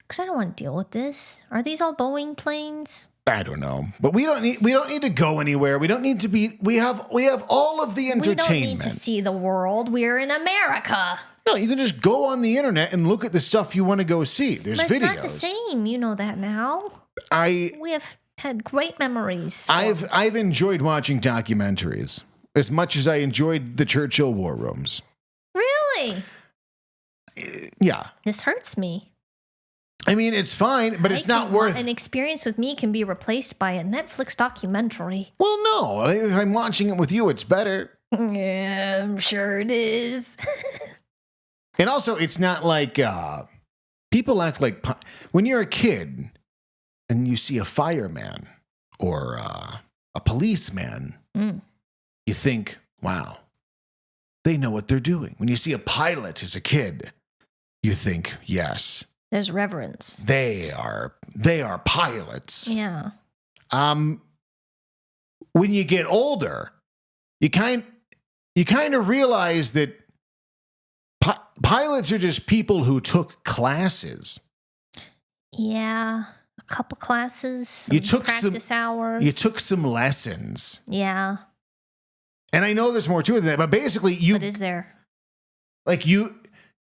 Because I don't want to deal with this. Are these all Boeing planes? I don't know, but we don't need to go anywhere. We don't need to be. We have all of the entertainment. We don't need to see the world. We're in America. No, you can just go on the internet and look at the stuff you want to go see. There's videos. But it's not the same. You know that now. We have had great memories. I've enjoyed watching documentaries as much as I enjoyed the Churchill war rooms. Really? Yeah. This hurts me. I mean, it's fine, but it's not worth. An experience with me can be replaced by a Netflix documentary. Well, no. If I'm watching it with you, it's better. Yeah, I'm sure it is. And also, it's not like people act like when you're a kid and you see a fireman or a policeman, you think, wow, they know what they're doing. When you see a pilot as a kid, you think, yes. There's reverence. They are pilots. Yeah. When you get older, you kind of realize that pilots are just people who took classes. Yeah. couple classes. You took practice hours. You took some lessons. Yeah. And I know there's more to it than that, but basically What is there? Like you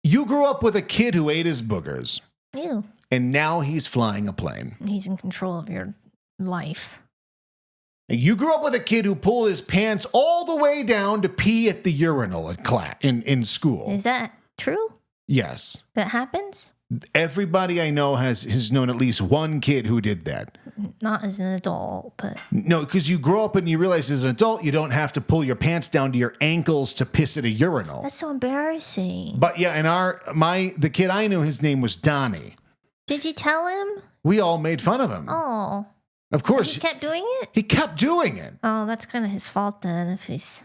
grew up with a kid who ate his boogers. Ew. And now he's flying a plane. He's in control of your life. You grew up with a kid who pulled his pants all the way down to pee at the urinal in school. Is that true? Yes. That happens? Everybody I know has known at least one kid who did that. Not as an adult, but... No, because you grow up and you realize as an adult you don't have to pull your pants down to your ankles to piss at a urinal. That's so embarrassing. But yeah, and the kid I knew, his name was Donnie. Did you tell him? We all made fun of him. Oh. Of course. He kept doing it? He kept doing it. Oh, that's kind of his fault then, if he's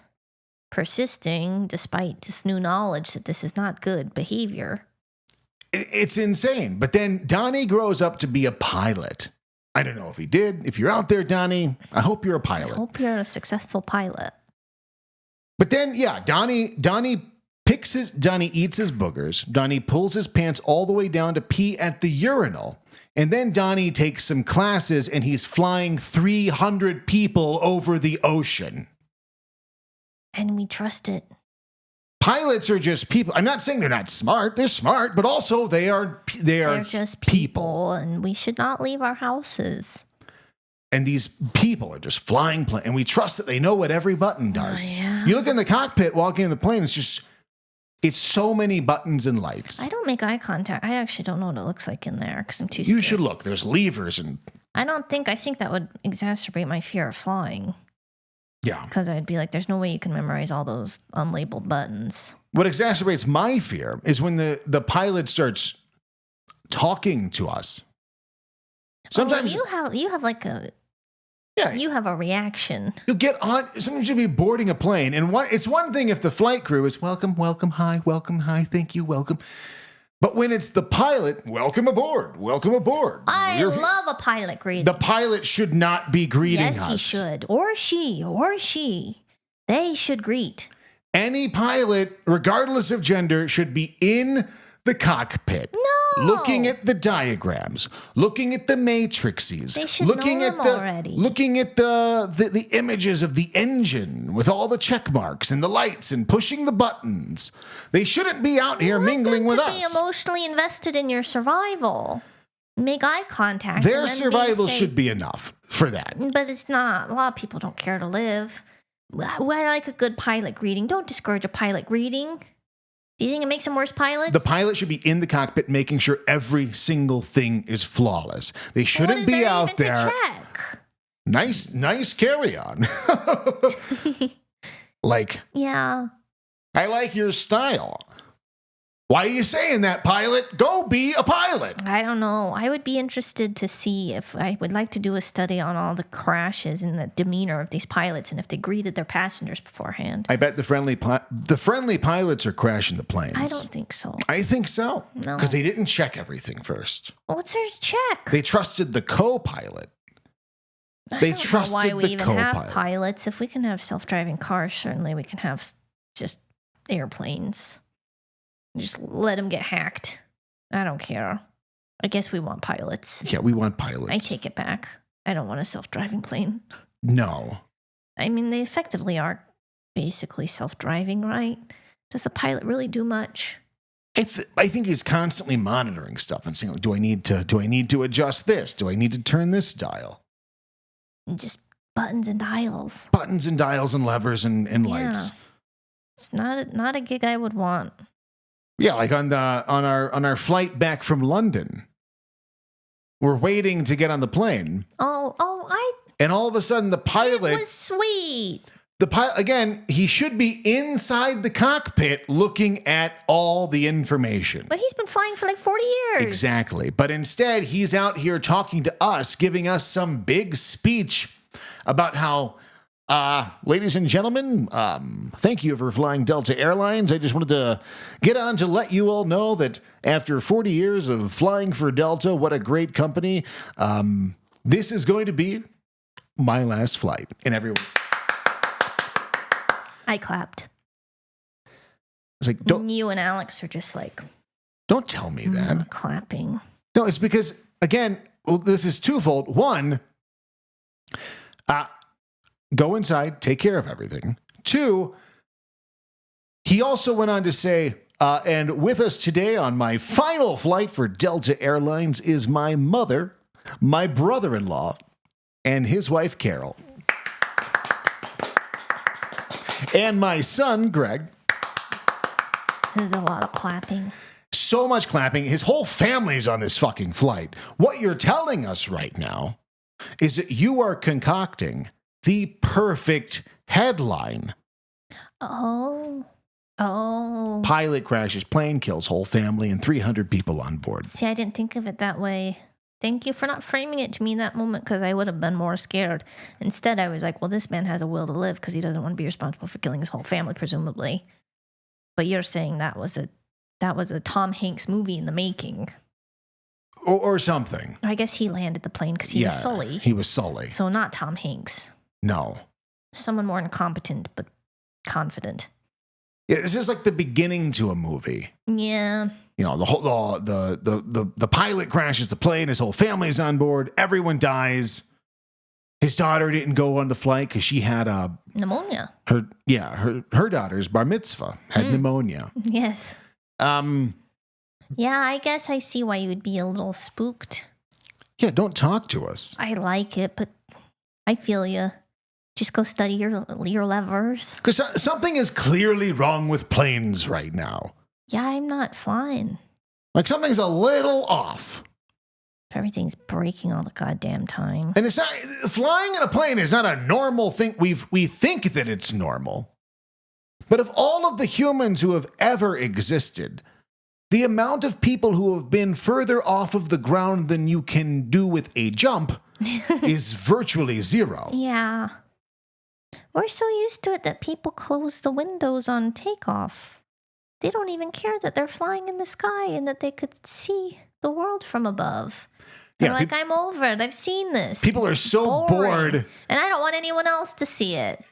persisting despite this new knowledge that this is not good behavior. It's insane. But then Donnie grows up to be a pilot. I don't know if he did. If you're out there, Donnie, I hope you're a pilot. I hope you're a successful pilot. But then, yeah, Donnie eats his boogers. Donnie pulls his pants all the way down to pee at the urinal. And then Donnie takes some classes and he's flying 300 people over the ocean. And we trust it. Pilots are just people. I'm not saying they're not smart. They're smart, but also they're just people. And we should not leave our houses. And these people are just flying planes. And we trust that they know what every button does. Oh, yeah. You look in the cockpit walking in the plane, it's so many buttons and lights. I don't make eye contact. I actually don't know what it looks like in there because I'm too scared. You should look. There's levers and... I think that would exacerbate my fear of flying. Yeah. Because I'd be like, there's no way you can memorize all those unlabeled buttons. What exacerbates my fear is when the pilot starts talking to us. Sometimes you have like a... Yeah. You have a reaction. You get on. Sometimes you'll be boarding a plane, and it's one thing if the flight crew is welcome, hi, thank you, welcome. But when it's the pilot, welcome aboard. I love a pilot greeting. The pilot should not be greeting us. Yes, he should. Or she. They should greet. Any pilot, regardless of gender, should be in the cockpit. No. Looking at the diagrams, looking at the matrices. They should looking know at them already. Looking at the images of the engine with all the check marks and the lights and pushing the buttons. They shouldn't be out here mingling with us. Be emotionally invested in your survival. Make eye contact. Their survival should be enough for that. But it's not. A lot of people don't care to live. I like a good pilot greeting. Don't discourage a pilot greeting. Do you think it makes them worse pilots? The pilot should be in the cockpit making sure every single thing is flawless. They shouldn't be out there. To check? Nice carry on. Yeah. I like your style. Why are you saying that, pilot? Go be a pilot. I don't know. I would be interested to see if I would like to do a study on all the crashes and the demeanor of these pilots and if they greeted their passengers beforehand. I bet the friendly pilots are crashing the planes. I don't think so. I think so. No. Because they didn't check everything first. What's there to check? They trusted the co-pilot. They trusted why we even have pilots. If we can have self-driving cars, certainly we can have just airplanes. Just let them get hacked. I don't care. I guess we want pilots. Yeah, we want pilots. I take it back. I don't want a self-driving plane. No. I mean, they effectively are basically self-driving, right? Does the pilot really do much? I think he's constantly monitoring stuff and saying, do I need to adjust this? Do I need to turn this dial? Just buttons and dials. Buttons and dials and levers and lights. It's not a gig I would want. Yeah, like on our flight back from London, we're waiting to get on the plane. And all of a sudden the pilot... It was sweet. The pilot, again, he should be inside the cockpit looking at all the information. But he's been flying for like 40 years. Exactly. But instead, he's out here talking to us, giving us some big speech about how... ladies and gentlemen, thank you for flying Delta Airlines. I just wanted to get on to let you all know that after 40 years of flying for Delta, what a great company. This is going to be my last flight. And everyone's... I clapped. It's like, you and Alex are just like... Don't tell me that. Clapping. No, it's because, again, well, this is twofold. One, go inside, take care of everything. Two, he also went on to say, and with us today on my final flight for Delta Airlines is my mother, my brother-in-law, and his wife, Carol. And my son, Greg. There's a lot of clapping. So much clapping. His whole family's on this fucking flight. What you're telling us right now is that you are concocting the perfect headline. Oh. Pilot crashes plane, kills whole family, and 300 people on board. See, I didn't think of it that way. Thank you for not framing it to me in that moment, because I would have been more scared. Instead, I was like, well, this man has a will to live because he doesn't want to be responsible for killing his whole family, presumably. But you're saying that was a Tom Hanks movie in the making. Or something. I guess he landed the plane because he was Sully. He was Sully. So not Tom Hanks. No. Someone more incompetent, but confident. Yeah, this is like the beginning to a movie. Yeah. You know, the pilot crashes the plane, his whole family's on board, everyone dies. His daughter didn't go on the flight because she had pneumonia. Her daughter's bar mitzvah had pneumonia. Yes. Yeah, I guess I see why you would be a little spooked. Yeah, don't talk to us. I like it, but I feel you. Just go study your levers. Because something is clearly wrong with planes right now. Yeah, I'm not flying. Like something's a little off. Everything's breaking all the goddamn time. And it's not, flying in a plane is not a normal thing. We think that it's normal. But of all of the humans who have ever existed, the amount of people who have been further off of the ground than you can do with a jump is virtually zero. Yeah. We're so used to it that people close the windows on takeoff. They don't even care that they're flying in the sky and that they could see the world from above. They're like, I'm over it. I've seen this. People are so bored. And I don't want anyone else to see it.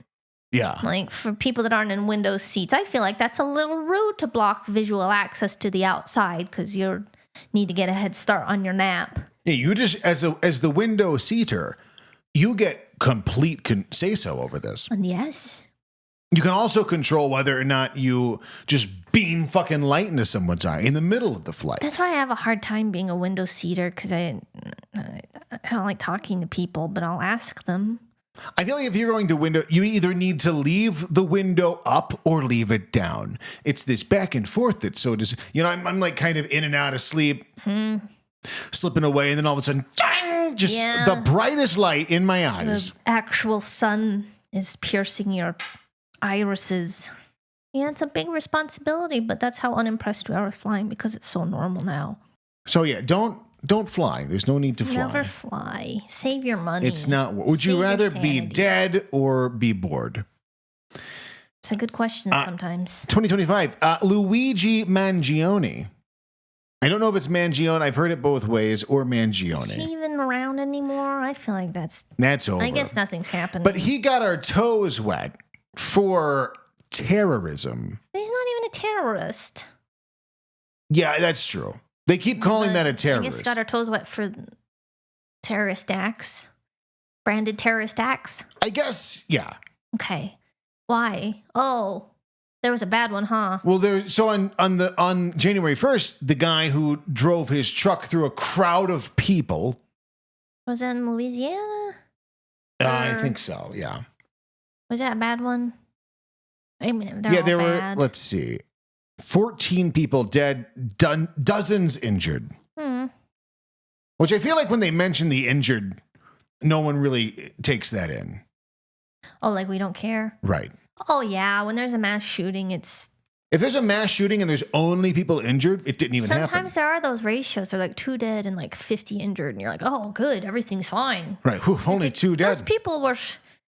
Yeah. Like for people that aren't in window seats, I feel like that's a little rude to block visual access to the outside because you need to get a head start on your nap. Yeah, you just, as the window seater, you get complete say-so over this. And yes. You can also control whether or not you just beam fucking light into someone's eye in the middle of the flight. That's why I have a hard time being a window seater because I don't like talking to people, but I'll ask them. I feel like if you're going to window, you either need to leave the window up or leave it down. It's this back and forth that so does, I'm like kind of in and out of sleep, slipping away, and then all of a sudden, dang, just the brightest light in my eyes. The actual sun is piercing your irises. Yeah, it's a big responsibility, but that's how unimpressed we are with flying because it's so normal now. So yeah, don't fly. There's no need to fly. Never fly. Save your money. It's not. Would you rather be dead or be bored? It's a good question sometimes. 2025. Luigi Mangione. I don't know if it's Mangione. I've heard it both ways, or Mangione. Is he even around anymore? I feel like that's over. I guess nothing's happening. But he got our toes wet for terrorism. He's not even a terrorist. Yeah, that's true. They keep calling that a terrorist. I guess got our toes wet for terrorist acts. Branded terrorist acts? I guess, yeah. Okay. Why? Oh, there was a bad one, huh? Well, on January 1st, the guy who drove his truck through a crowd of people. Was that in Louisiana? I think so, yeah. Was that a bad one? I mean, there were, let's see, 14 people dead, dozens injured. Which I feel like when they mention the injured, no one really takes that in. Oh, like we don't care? Right. Oh, yeah. When there's a mass shooting, it's... If there's a mass shooting and there's only people injured, it didn't even happen. Sometimes there are those ratios. They're like 2 dead and like 50 injured. And you're like, oh, good. Everything's fine. Right. Whew, only like, 2 dead. Those people were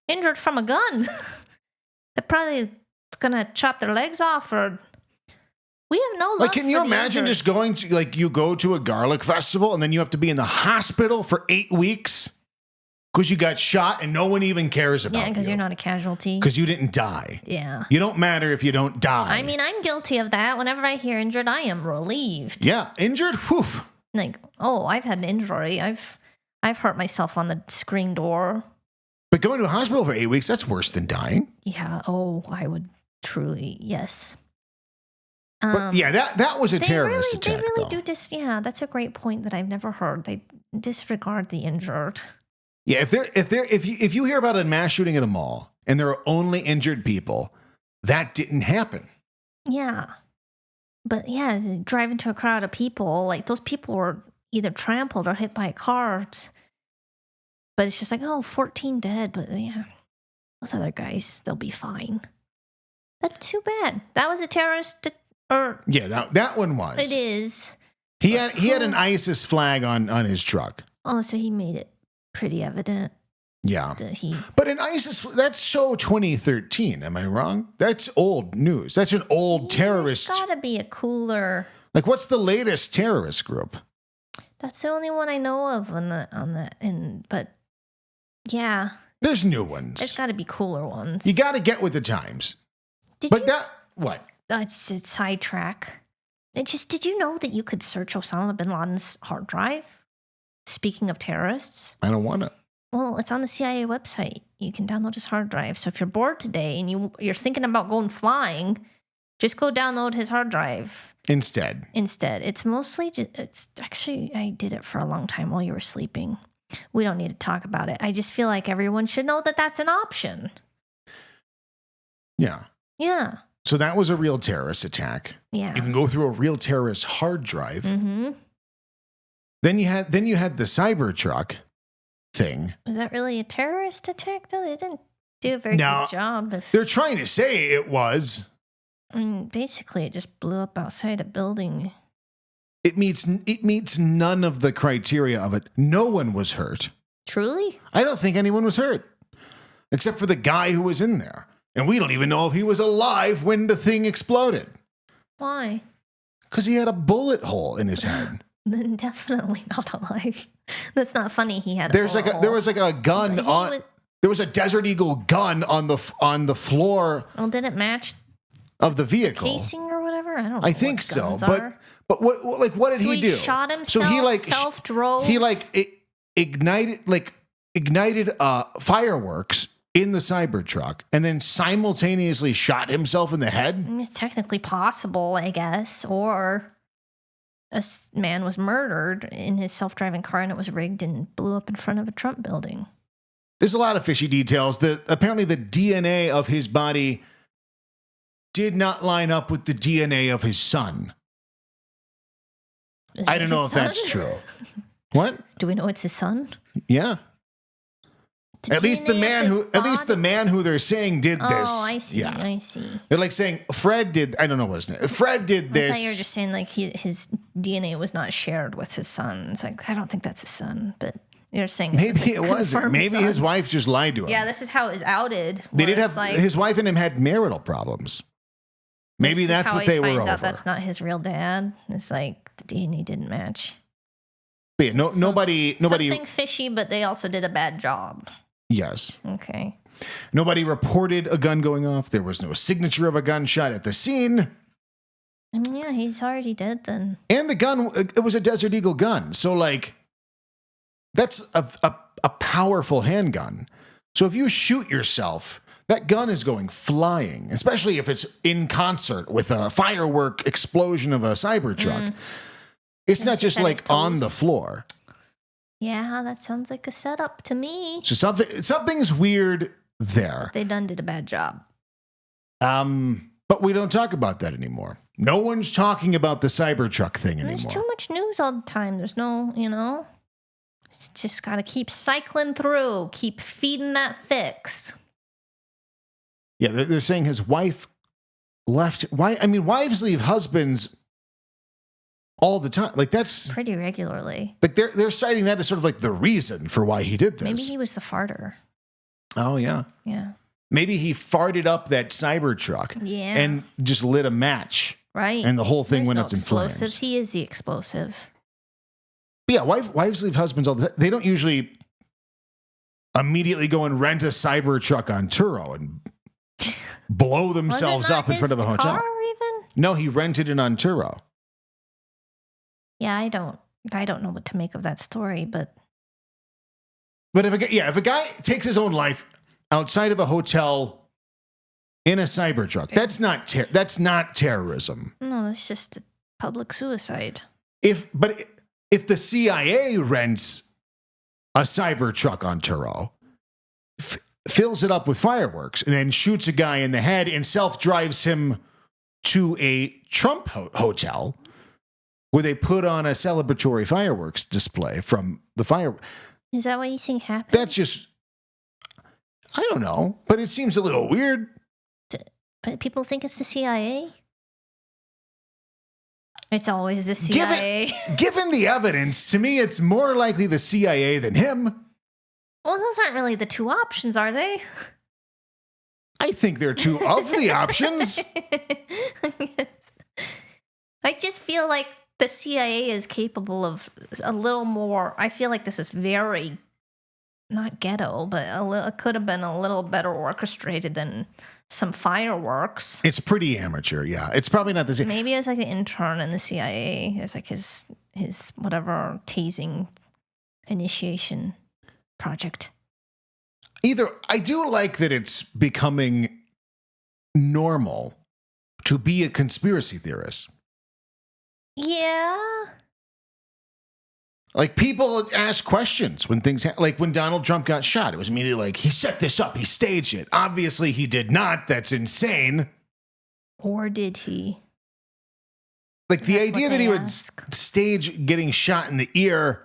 injured from a gun. They're probably going to chop their legs off or... We have no love. Like, can you imagine just going to, like, you go to a garlic festival and then you have to be in the hospital for 8 weeks because you got shot and no one even cares about you? Yeah, because you're not a casualty. Because you didn't die. Yeah. You don't matter if you don't die. I mean, I'm guilty of that. Whenever I hear injured, I am relieved. Yeah, injured? Whew. Like, oh, I've had an injury. I've I've hurt myself on the screen door. But going to a hospital for 8 weeks, that's worse than dying. Yeah. Oh, I would truly, yes. But yeah, that was a terrorist attack. They really do yeah, that's a great point that I've never heard. They disregard the injured. Yeah, if you hear about a mass shooting at a mall and there are only injured people, that didn't happen. Yeah. But yeah, drive into a crowd of people, like those people were either trampled or hit by cars. But it's just like, 14 dead. But yeah, those other guys, they'll be fine. That's too bad. That was a terrorist. Yeah, that one was. It is. He had an ISIS flag on his truck. Oh, so he made it pretty evident. Yeah. But an ISIS, that's so 2013. Am I wrong? That's old news. That's an old terrorist. There's gotta be a cooler. Like, what's the latest terrorist group? That's the only one I know of but yeah. There's new ones. There's gotta be cooler ones. You gotta get with the times. What? It's a sidetrack. Did you know that you could search Osama bin Laden's hard drive? Speaking of terrorists. I don't want to. Well, it's on the CIA website. You can download his hard drive. So if you're bored today and you're thinking about going flying, just go download his hard drive. Instead. It's mostly, it's actually, I did it for a long time while you were sleeping. We don't need to talk about it. I just feel like everyone should know that that's an option. Yeah. Yeah. So that was a real terrorist attack. Yeah. You can go through a real terrorist hard drive. Mm-hmm. Then you had the Cybertruck thing. Was that really a terrorist attack, though? They didn't do a very good job. They're trying to say it was. I mean, basically, it just blew up outside a building. It meets none of the criteria of it. No one was hurt. Truly? I don't think anyone was hurt. Except for the guy who was in there. And we don't even know if he was alive when the thing exploded. Why? Because he had a bullet hole in his head. Then definitely not alive. That's not funny. He had. There was like a gun on. There was a Desert Eagle gun on the floor. Well, did it match of the vehicle casing or whatever? I don't know. I think so, but what did he do? He shot himself. So he self-drove. He ignited fireworks in the Cybertruck and then simultaneously shot himself in the head. It's technically possible, I guess, or a man was murdered in his self-driving car and it was rigged and blew up in front of a Trump building. There's a lot of fishy details. Apparently the DNA of his body did not line up with the DNA of his son. I don't know if that's true. What? Do we know it's his son? Yeah. At least the man who they're saying did this. Oh, I see. Yeah. I see. They're like saying Fred did. I don't know what his name. Fred did this. I thought you were just saying like his DNA was not shared with his son. It's like I don't think that's his son, but you're saying maybe it wasn't. Maybe son. his wife just lied to him. Yeah, this is how it was outed. They did have his wife and him had marital problems. Maybe that's what they were over. Out that's not his real dad. It's like the DNA didn't match. But yeah, nobody. Something fishy, but they also did a bad job. Yes. Okay. Nobody reported a gun going off. There was no signature of a gunshot at the scene. I mean, yeah, he's already dead then. And the gun, it was a Desert Eagle gun. So, like, that's a powerful handgun. So if you shoot yourself, that gun is going flying, especially if it's in concert with a firework explosion of a Cybertruck. It's not just like on the floor. Yeah, that sounds like a setup to me. So something's weird there. They done did a bad job. But we don't talk about that anymore. No one's talking about the Cybertruck thing anymore. There's too much news all the time. There's no, it's just got to keep cycling through, keep feeding that fix. Yeah, they're saying his wife left. Why? I mean, wives leave husbands all the time. Like that's pretty regularly. Like they're citing that as sort of like the reason for why he did this. Maybe he was the farter. Oh yeah. Yeah. Maybe he farted up that Cybertruck. Yeah. And just lit a match. Right. And the whole thing went up in explosives. flames. He is the explosive. But yeah, wives leave husbands all the time. They don't usually immediately go and rent a Cybertruck on Turo and blow themselves up in front of a hotel. Car even? No, he rented it on Turo. Yeah, I don't know what to make of that story, but But if a guy takes his own life outside of a hotel in a cybertruck, that's not terrorism. No, that's just a public suicide. If the CIA rents a cybertruck on Turo, fills it up with fireworks, and then shoots a guy in the head and self-drives him to a Trump hotel where they put on a celebratory fireworks display from the fire. Is that what you think happened? That's just, I don't know, but it seems a little weird. But people think it's the CIA? It's always the CIA. Given the evidence, to me, it's more likely the CIA than him. Well, those aren't really the two options, are they? I think they're two of the options. I just feel like the CIA is capable of a little more. I feel like this is very, not ghetto, but it could have been a little better orchestrated than some fireworks. It's pretty amateur, yeah. It's probably not the same. Maybe it's like an intern in the CIA. It's like his whatever tasing initiation project. Either, I do like that it's becoming normal to be a conspiracy theorist. Yeah. Like, people ask questions when things like when Donald Trump got shot. It was immediately like, he set this up, he staged it. Obviously, he did not. That's insane. Or did he? Like, the idea that he would stage getting shot in the ear,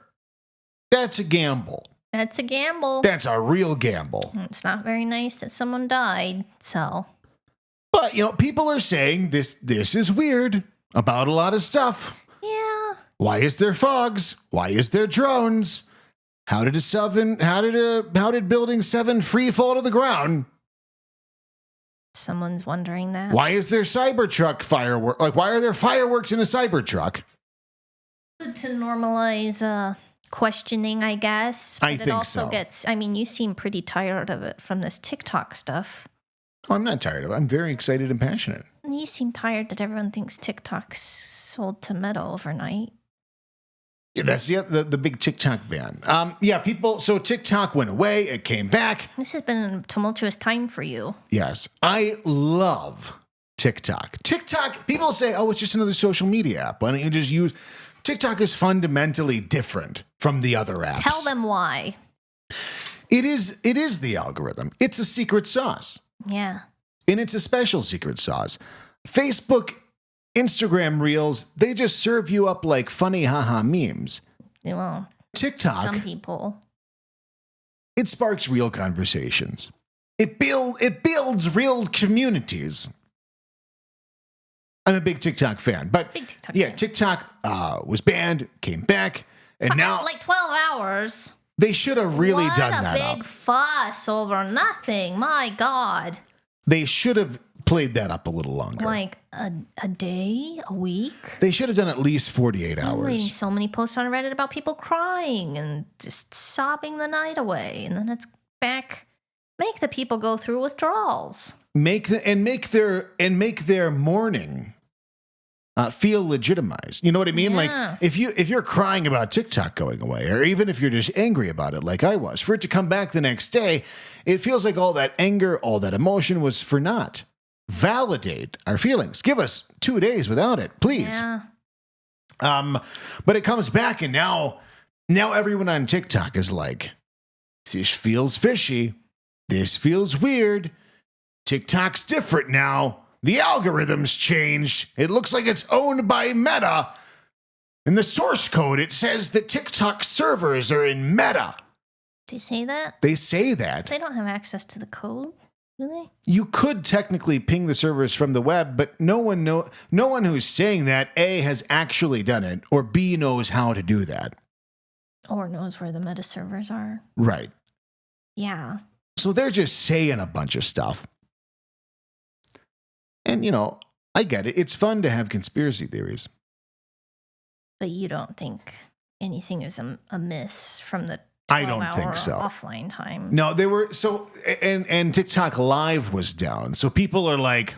that's a gamble. That's a gamble. That's a real gamble. It's not very nice that someone died, so. But, people are saying this is weird about a lot of stuff. Yeah. Why is there fogs? Why is there drones? How did building 7 free fall to the ground? Someone's wondering that. Why is there Cybertruck firework? Like, why are there fireworks in a Cybertruck? To normalize questioning, I guess. I but think it also so. gets, you seem pretty tired of it from this TikTok stuff. Oh, I'm not tired of it. I'm very excited and passionate. You seem tired that everyone thinks TikTok's sold to Meta overnight. Yeah, that's the big TikTok ban. So TikTok went away. It came back. This has been a tumultuous time for you. Yes. I love TikTok. TikTok, people say, oh, it's just another social media app. Why don't you just use... TikTok is fundamentally different from the other apps. Tell them why. It is the algorithm. It's a secret sauce. Yeah. And it's a special secret sauce. Facebook, Instagram Reels, they just serve you up like funny haha memes. Well, TikTok, some people. It sparks real conversations. It builds real communities. I'm a big TikTok fan, but TikTok was banned, came back, and now like 12 hours. They should have really done that. What a big fuss over nothing. My God. They should have played that up a little longer. Like a day, a week. They should have done at least 48 hours. I'm reading so many posts on Reddit about people crying and just sobbing the night away, and then it's back. Make the people go through withdrawals. Make their mourning feel legitimized. You know what I mean? Yeah. Like if you're crying about TikTok going away, or even if you're just angry about it, like I was, for it to come back the next day, it feels like all that anger, all that emotion was for naught. Validate our feelings. Give us 2 days without it, please. Yeah. But it comes back, and now everyone on TikTok is like, this feels fishy. This feels weird. TikTok's different now. The algorithm's changed. It looks like it's owned by Meta. In the source code, it says that TikTok servers are in Meta. Do you say that? They say that. They don't have access to the code, do they? You could technically ping the servers from the web, but no one who's saying that, A, has actually done it, or B, knows how to do that. Or knows where the Meta servers are. Right. Yeah. So they're just saying a bunch of stuff. And, I get it. It's fun to have conspiracy theories. But you don't think anything is amiss from the I don't think so. Offline time. No, they were and TikTok Live was down. So people are like,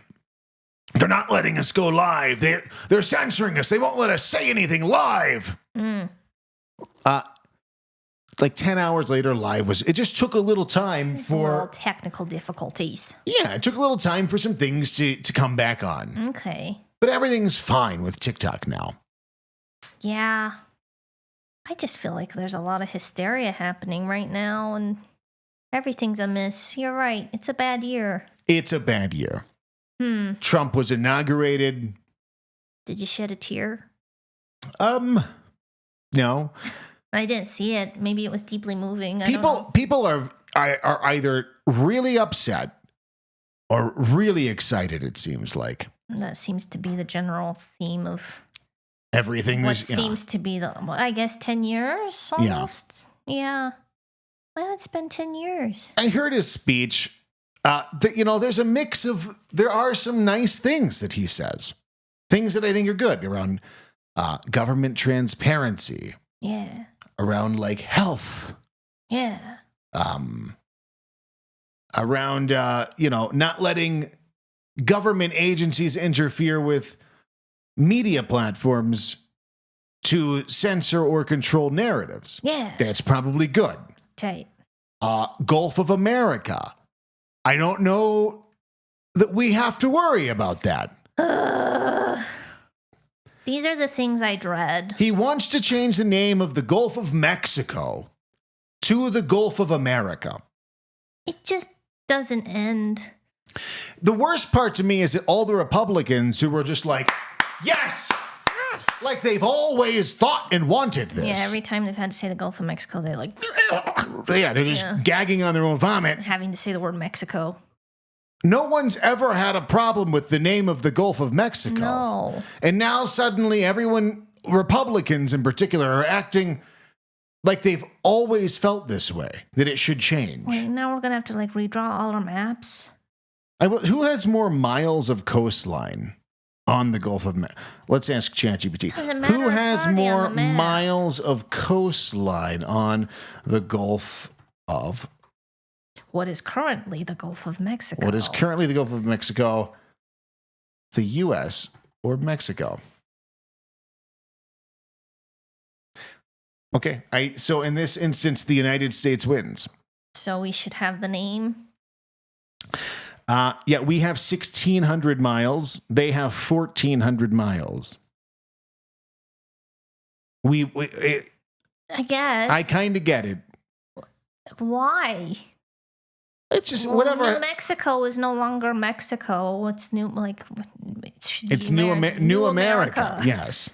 they're not letting us go live. They're censoring us. They won't let us say anything live. like 10 hours later, live was. It just took a little time Little technical difficulties. Yeah, it took a little time for some things to come back on. Okay. But everything's fine with TikTok now. Yeah. I just feel like there's a lot of hysteria happening right now, and everything's amiss. You're right. It's a bad year. It's a bad year. Trump was inaugurated. Did you shed a tear? No. I didn't see it. Maybe it was deeply moving. People are either really upset or really excited, it seems like. That seems to be the general theme of everything. What seems to be I guess 10 years almost. Yeah. Well, it's been 10 years. I heard his speech. There's a mix of, there are some nice things that he says. Things that I think are good around government transparency. Yeah. Around like health. Yeah. Around, not letting government agencies interfere with media platforms to censor or control narratives. Yeah. That's probably good. Tight. Gulf of America. I don't know that we have to worry about that. These are the things I dread. He wants to change the name of the Gulf of Mexico to the Gulf of America. It just doesn't end. The worst part to me is that all the Republicans who were just like, yes! Like they've always thought and wanted this. Yeah, every time they've had to say the Gulf of Mexico, they're like... Yeah, they're just gagging on their own vomit. Having to say the word Mexico. No one's ever had a problem with the name of the Gulf of Mexico. No. And now suddenly everyone, Republicans in particular, are acting like they've always felt this way, that it should change. Wait, now we're going to have to redraw all our maps? Who has more miles of coastline on the Gulf of Mexico? Let's ask ChatGPT. Who has more miles of coastline on the Gulf of What is currently the Gulf of Mexico? What is currently the Gulf of Mexico? The U.S. or Mexico? Okay. So in this instance, the United States wins. So we should have the name? Yeah, we have 1,600 miles. They have 1,400 miles. I guess. I kind of get it. Why? It's just whatever. New Mexico is no longer Mexico. It's new, it's New America. Yes.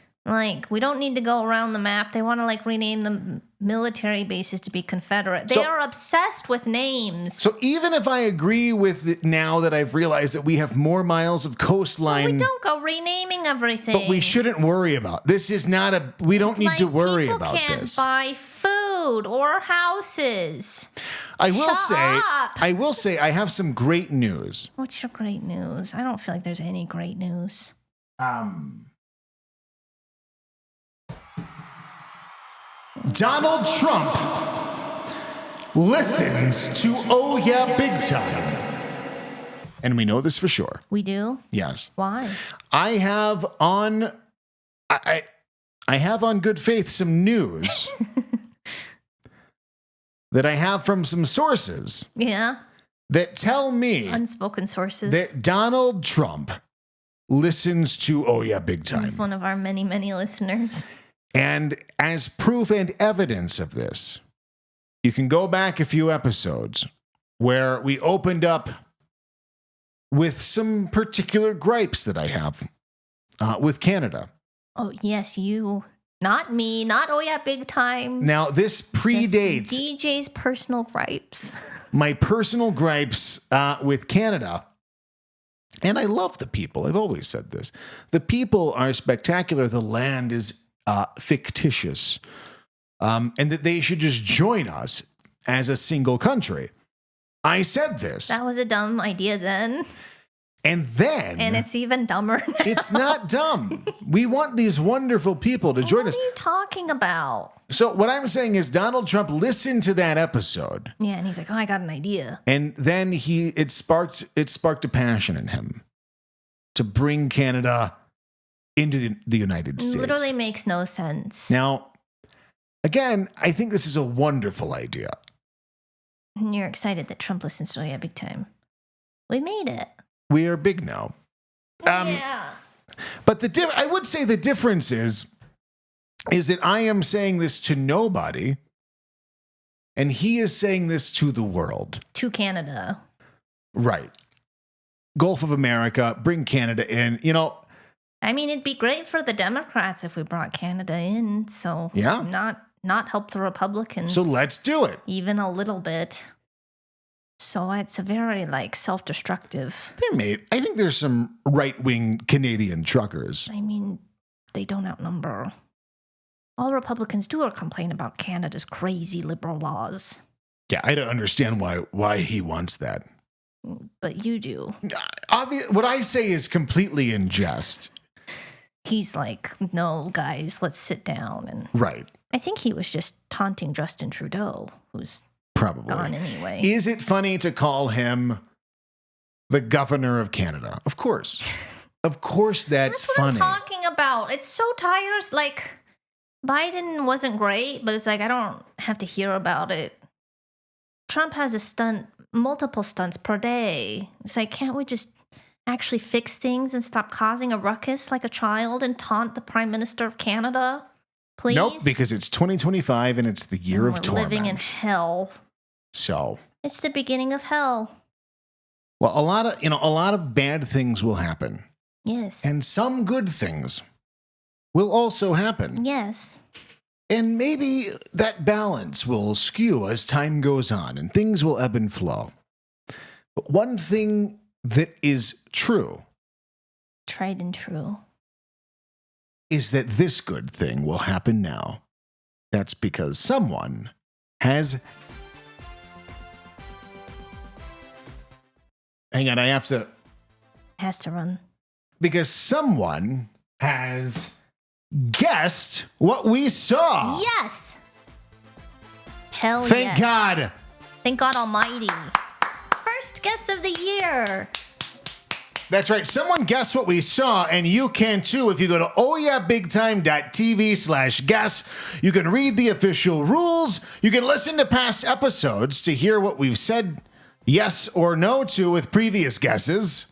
We don't need to go around the map. They want to rename the military bases to be Confederate. They are obsessed with names. So even if I agree with it now that I've realized that we have more miles of coastline, we don't go renaming everything. But we shouldn't worry about this. Is not a. We don't need to worry about this. People can't buy food or houses. I will say I have some great news. What's your great news? I don't feel like there's any great news. Donald Trump listens to Oh Yeah Big Time. And we know this for sure. We do? Yes. Why? I have on good faith some news that I have from some sources. Yeah. That tell me unspoken sources that Donald Trump listens to Oh Yeah Big Time. He's one of our many, many listeners. And as proof and evidence of this, you can go back a few episodes where we opened up with some particular gripes that I have with Canada. Oh, yes, you. Not me. Not Oh Yeah Big Time. Now, this predates just DJ's personal gripes. My personal gripes with Canada. And I love the people. I've always said this. The people are spectacular. The land is fictitious, and that they should just join us as a single country. I said this. That was a dumb idea then. And it's even dumber now. It's not dumb. We want these wonderful people to join us. What are you talking about? So what I'm saying is Donald Trump listened to that episode. Yeah, and he's like, oh, I got an idea. And then it sparked a passion in him to bring Canada into the United States. Literally makes no sense. Now, Again, I think this is a wonderful idea. And you're excited that Trump listens to you big time. We made it. We are big now. Yeah. But I would say the difference is that I am saying this to nobody, and he is saying this to the world. To Canada. Right. Gulf of America, bring Canada in. You know, I mean, it'd be great for the Democrats if we brought Canada in. So yeah, not help the Republicans. So let's do it. Even a little bit. So it's a very self-destructive. I think there's some right-wing Canadian truckers. I mean, they don't outnumber. All Republicans do are complain about Canada's crazy liberal laws. Yeah, I don't understand why he wants that. But you do. What I say is completely in jest. He's like, no, guys, let's sit down. And right. I think he was just taunting Justin Trudeau, who's probably gone anyway. Is it funny to call him the governor of Canada? Of course. Of course that's funny. That's what I'm talking about. It's so tiresome. Like, Biden wasn't great, but it's like, I don't have to hear about it. Trump has multiple stunts per day. It's like, can't we just actually fix things and stop causing a ruckus like a child and taunt the Prime Minister of Canada? Please? Nope, because it's 2025 and it's the year of torment. Living in hell. So it's the beginning of hell. Well, a lot of bad things will happen. Yes. And some good things will also happen. Yes. And maybe that balance will skew as time goes on and things will ebb and flow. But one thing that is true, tried and true, is that this good thing will happen now. That's because someone has... Hang on, I have to... Has to run. Because someone has guessed what we saw. Yes. Hell yes. Thank God. Thank God Almighty. First guest of the year. That's right. Someone guessed what we saw, and you can too. If you go to ohyabigtime.tv/guess, you can read the official rules. You can listen to past episodes to hear what we've said yes or no to with previous guesses.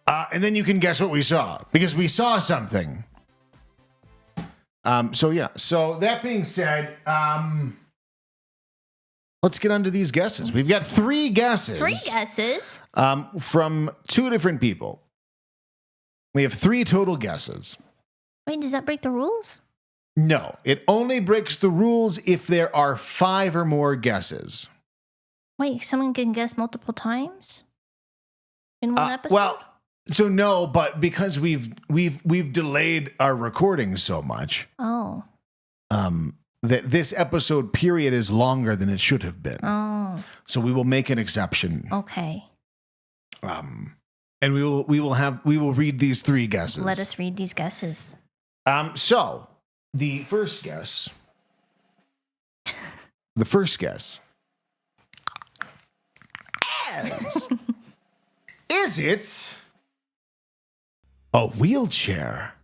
And then you can guess what we saw, because we saw something. So that being said, let's get on to these guesses. We've got 3 guesses. 3 guesses? From 2 different people. We have 3 total guesses. Wait, does that break the rules? No, it only breaks the rules if there are 5 or more guesses. Wait, someone can guess multiple times in one episode? Well, so no, but because we've delayed our recording so much. Oh. That this episode period is longer than it should have been. Oh. So we will make an exception. Okay. And we will read these 3 guesses. Let us read these guesses. So the first guess. Is it a wheelchair?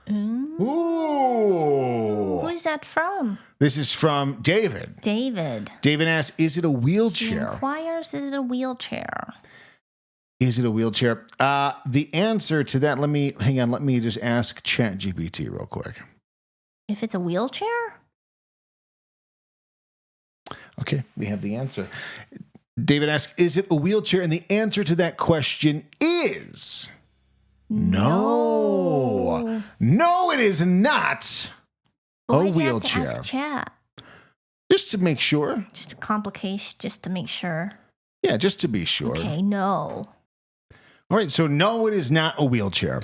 Ooh. Who's that from? This is from David. David asks, is it a wheelchair? He inquires, is it a wheelchair? Is it a wheelchair? The answer to that, let me just ask ChatGPT real quick. If it's a wheelchair? Okay, we have the answer. David asks, is it a wheelchair? And the answer to that question is... No, it is not a wheelchair. You have to ask chat. Just to make sure. Just a complication, just to make sure. Yeah, just to be sure. Okay, no. All right, so no, it is not a wheelchair.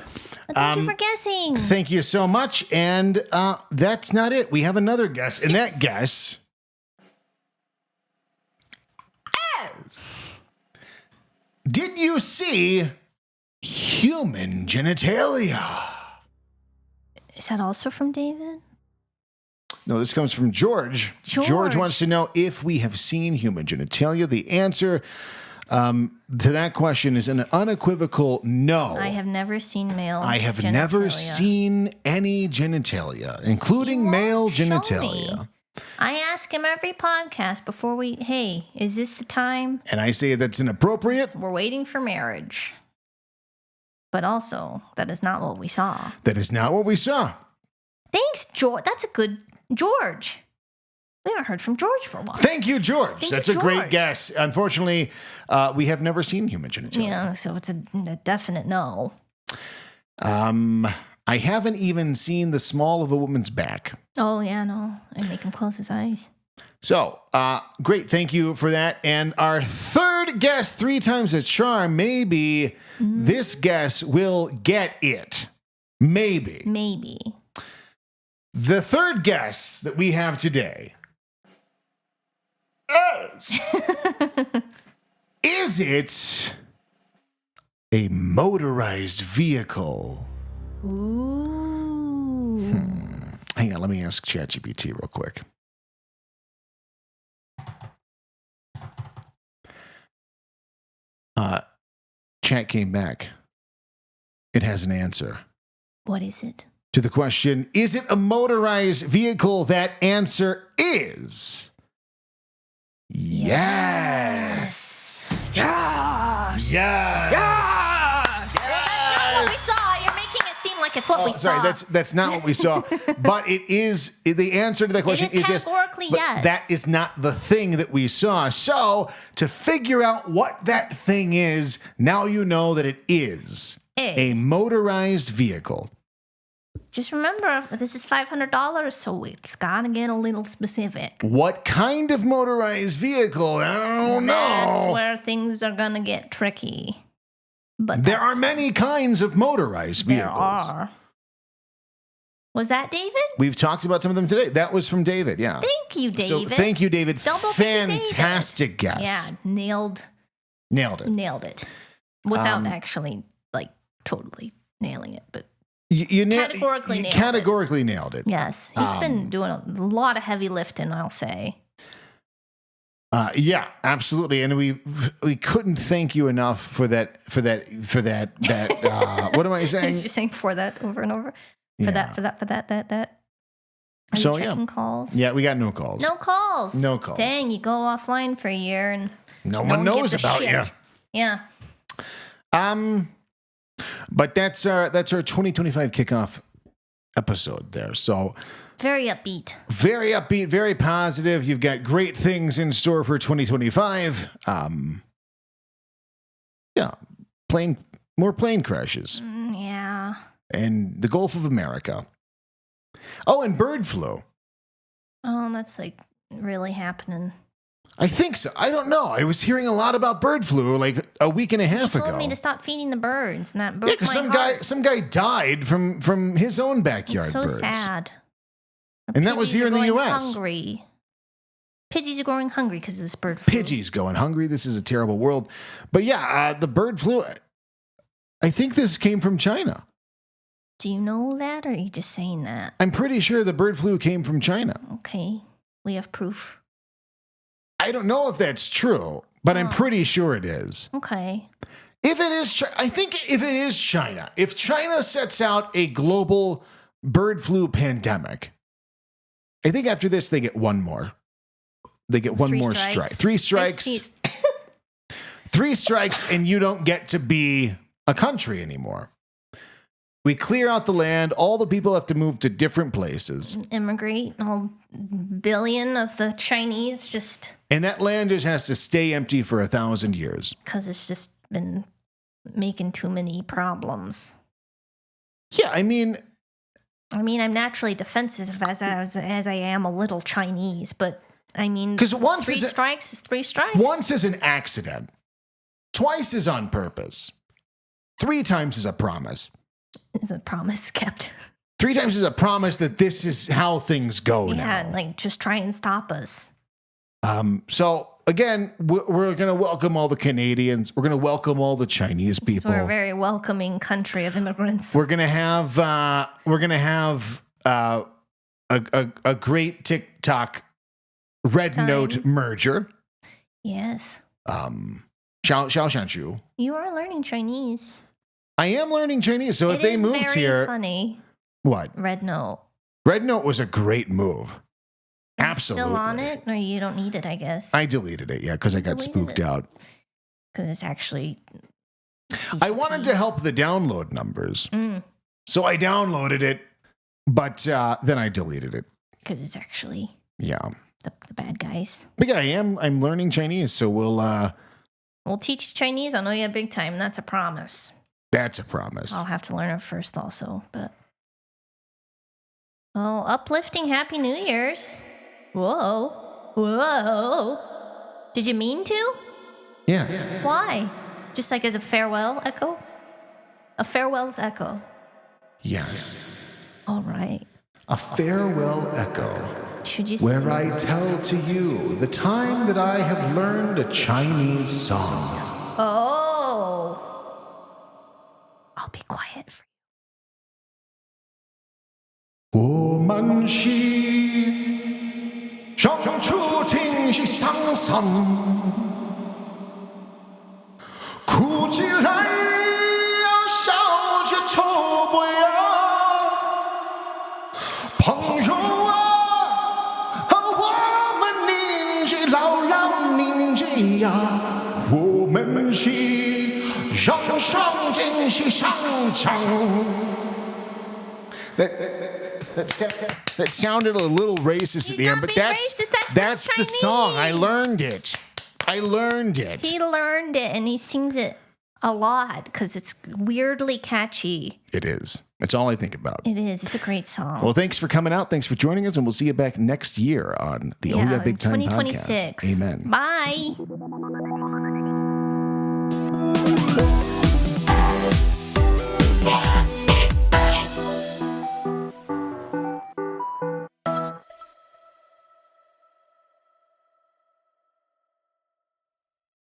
Thank you for guessing. Thank you so much. And that's not it. We have another guess. And that guess is... Did you see human genitalia? Is that also from David? No, this comes from George. George wants to know if we have seen human genitalia. The answer To that question is an unequivocal no. I have never seen male I have genitalia. never seen any genitalia, including male genitalia. I ask him every podcast before hey, is this the time? And I say that's inappropriate. We're waiting for marriage. But also, that is not what we saw. That is not what we saw. Thanks, George. That's a good George. We haven't heard from George for a while. Thank you, George. Thank That's you, a great George. guess. Unfortunately, we have never seen human genitalia. Yeah, so it's a definite no. I haven't even seen the small of a woman's back. Oh, yeah, no. I make him close his eyes. So, great. Thank you for that. And our third guess, 3 times a charm, maybe this guess will get it. Maybe. Maybe. The third guess that we have today is it a motorized vehicle? Ooh. Hang on, let me ask ChatGPT real quick. Chat came back. It has an answer. What is it? To the question, is it a motorized vehicle? That answer is yes. Yes. Yes. Yes. Well, that's not what we saw. You're making it seem like it's what we saw. Sorry, that's not what we saw. But it is the answer to that question is yes. categorically But yes. that is not the thing that we saw. So to figure out what that thing is, now you know that it is a motorized vehicle. Just remember, this is $500, so it's got to get a little specific. What kind of motorized vehicle? I don't know. That's where things are going to get tricky. But there are many kinds of motorized vehicles. There are. Was that David? We've talked about some of them today. That was from David, yeah. Thank you, David. So thank you, David. Double thank you, Fantastic guess. Yeah, nailed it. Nailed it. Without actually, totally nailing it, but you categorically nailed categorically nailed it. Yes, he's been doing a lot of heavy lifting, I'll say. Yeah, absolutely, and we couldn't thank you enough for that. What am I saying? You're saying for that over and over. For that. Are So you checking calls? Yeah, we got no calls. No calls. No calls. Dang, you go offline for a year and no one knows gives a about you. shit. Yeah. But that's our 2025 kickoff episode there. So very upbeat, very positive. You've got great things in store for 2025. Yeah, more plane crashes. Yeah. And the Gulf of America. Oh, and bird flu. Oh, that's really happening. I think so. I don't know. I was hearing a lot about bird flu like a week and a half ago. He told me to stop feeding the birds, and that broke because my heart. some guy died from his own backyard It's so birds. sad. And that was here in the U.S. Hungry. Pidgeys are going hungry because of this bird flu. Pidgeys going hungry. This is a terrible world. But yeah, the bird flu. I think this came from China. Do you know that, or are you just saying that? I'm pretty sure the bird flu came from China. Okay, we have proof. I don't know if that's true, but I'm pretty sure it is. Okay. If it is, I think if it is China, if China sets out a global bird flu pandemic, I think after this they get one more. They get one more strike. 3 strikes. 3 strikes, and you don't get to be a country anymore. We clear out the land. All the people have to move to different places. Immigrate. A whole billion of the Chinese just... And that land just has to stay empty for 1,000 years. Because it's just been making too many problems. Yeah, I mean, I'm naturally defensive as I am a little Chinese, but I mean, because once 3 strikes is 3 strikes. Once is an accident. Twice is on purpose. 3 times is a promise. Is a promise kept? 3 times is a promise that this is how things go now. Yeah, just try and stop us. So again, we're going to welcome all the Canadians. We're going to welcome all the Chinese people. We're a very welcoming country of immigrants. We're going to have a great TikTok Red Note merger. Yes. Xiaoshanshu. You are learning Chinese. I am learning Chinese, so if It they is moved very here, funny. what? Red Note. Red Note was a great move. Are you Absolutely. still on it, or you don't need it? I guess. I deleted it, yeah, because I got spooked out. Because it's actually. I wanted to help the download numbers, Mm. so I downloaded it, but then I deleted it. Because it's actually. Yeah. The bad guys. But yeah, I'm learning Chinese, so we'll teach you Chinese. I'll know you big time. That's a promise. That's a promise. I'll have to learn it first also, but. Well, uplifting Happy New Year's. Whoa. Whoa. Did you mean to? Yes. Why? Just like as a farewell echo? A farewell's echo. Yes. All right. A farewell echo. Should you where sing? I tell to you the time that I have learned a Chinese song. Oh. I'll be quiet for you. 我们是上出听是上上，哭起来要笑着抽不呀，朋友啊，我们凝聚老老凝聚呀，我们是上上真是上上。That sounded a little racist at the end, but that's the song. I learned it. He learned it, and he sings it a lot because it's weirdly catchy. It is. That's all I think about. It is. It's a great song. Well, thanks for coming out. Thanks for joining us, and we'll see you back next year on the Oh Yeah Big Time 2026. podcast. Amen. Bye.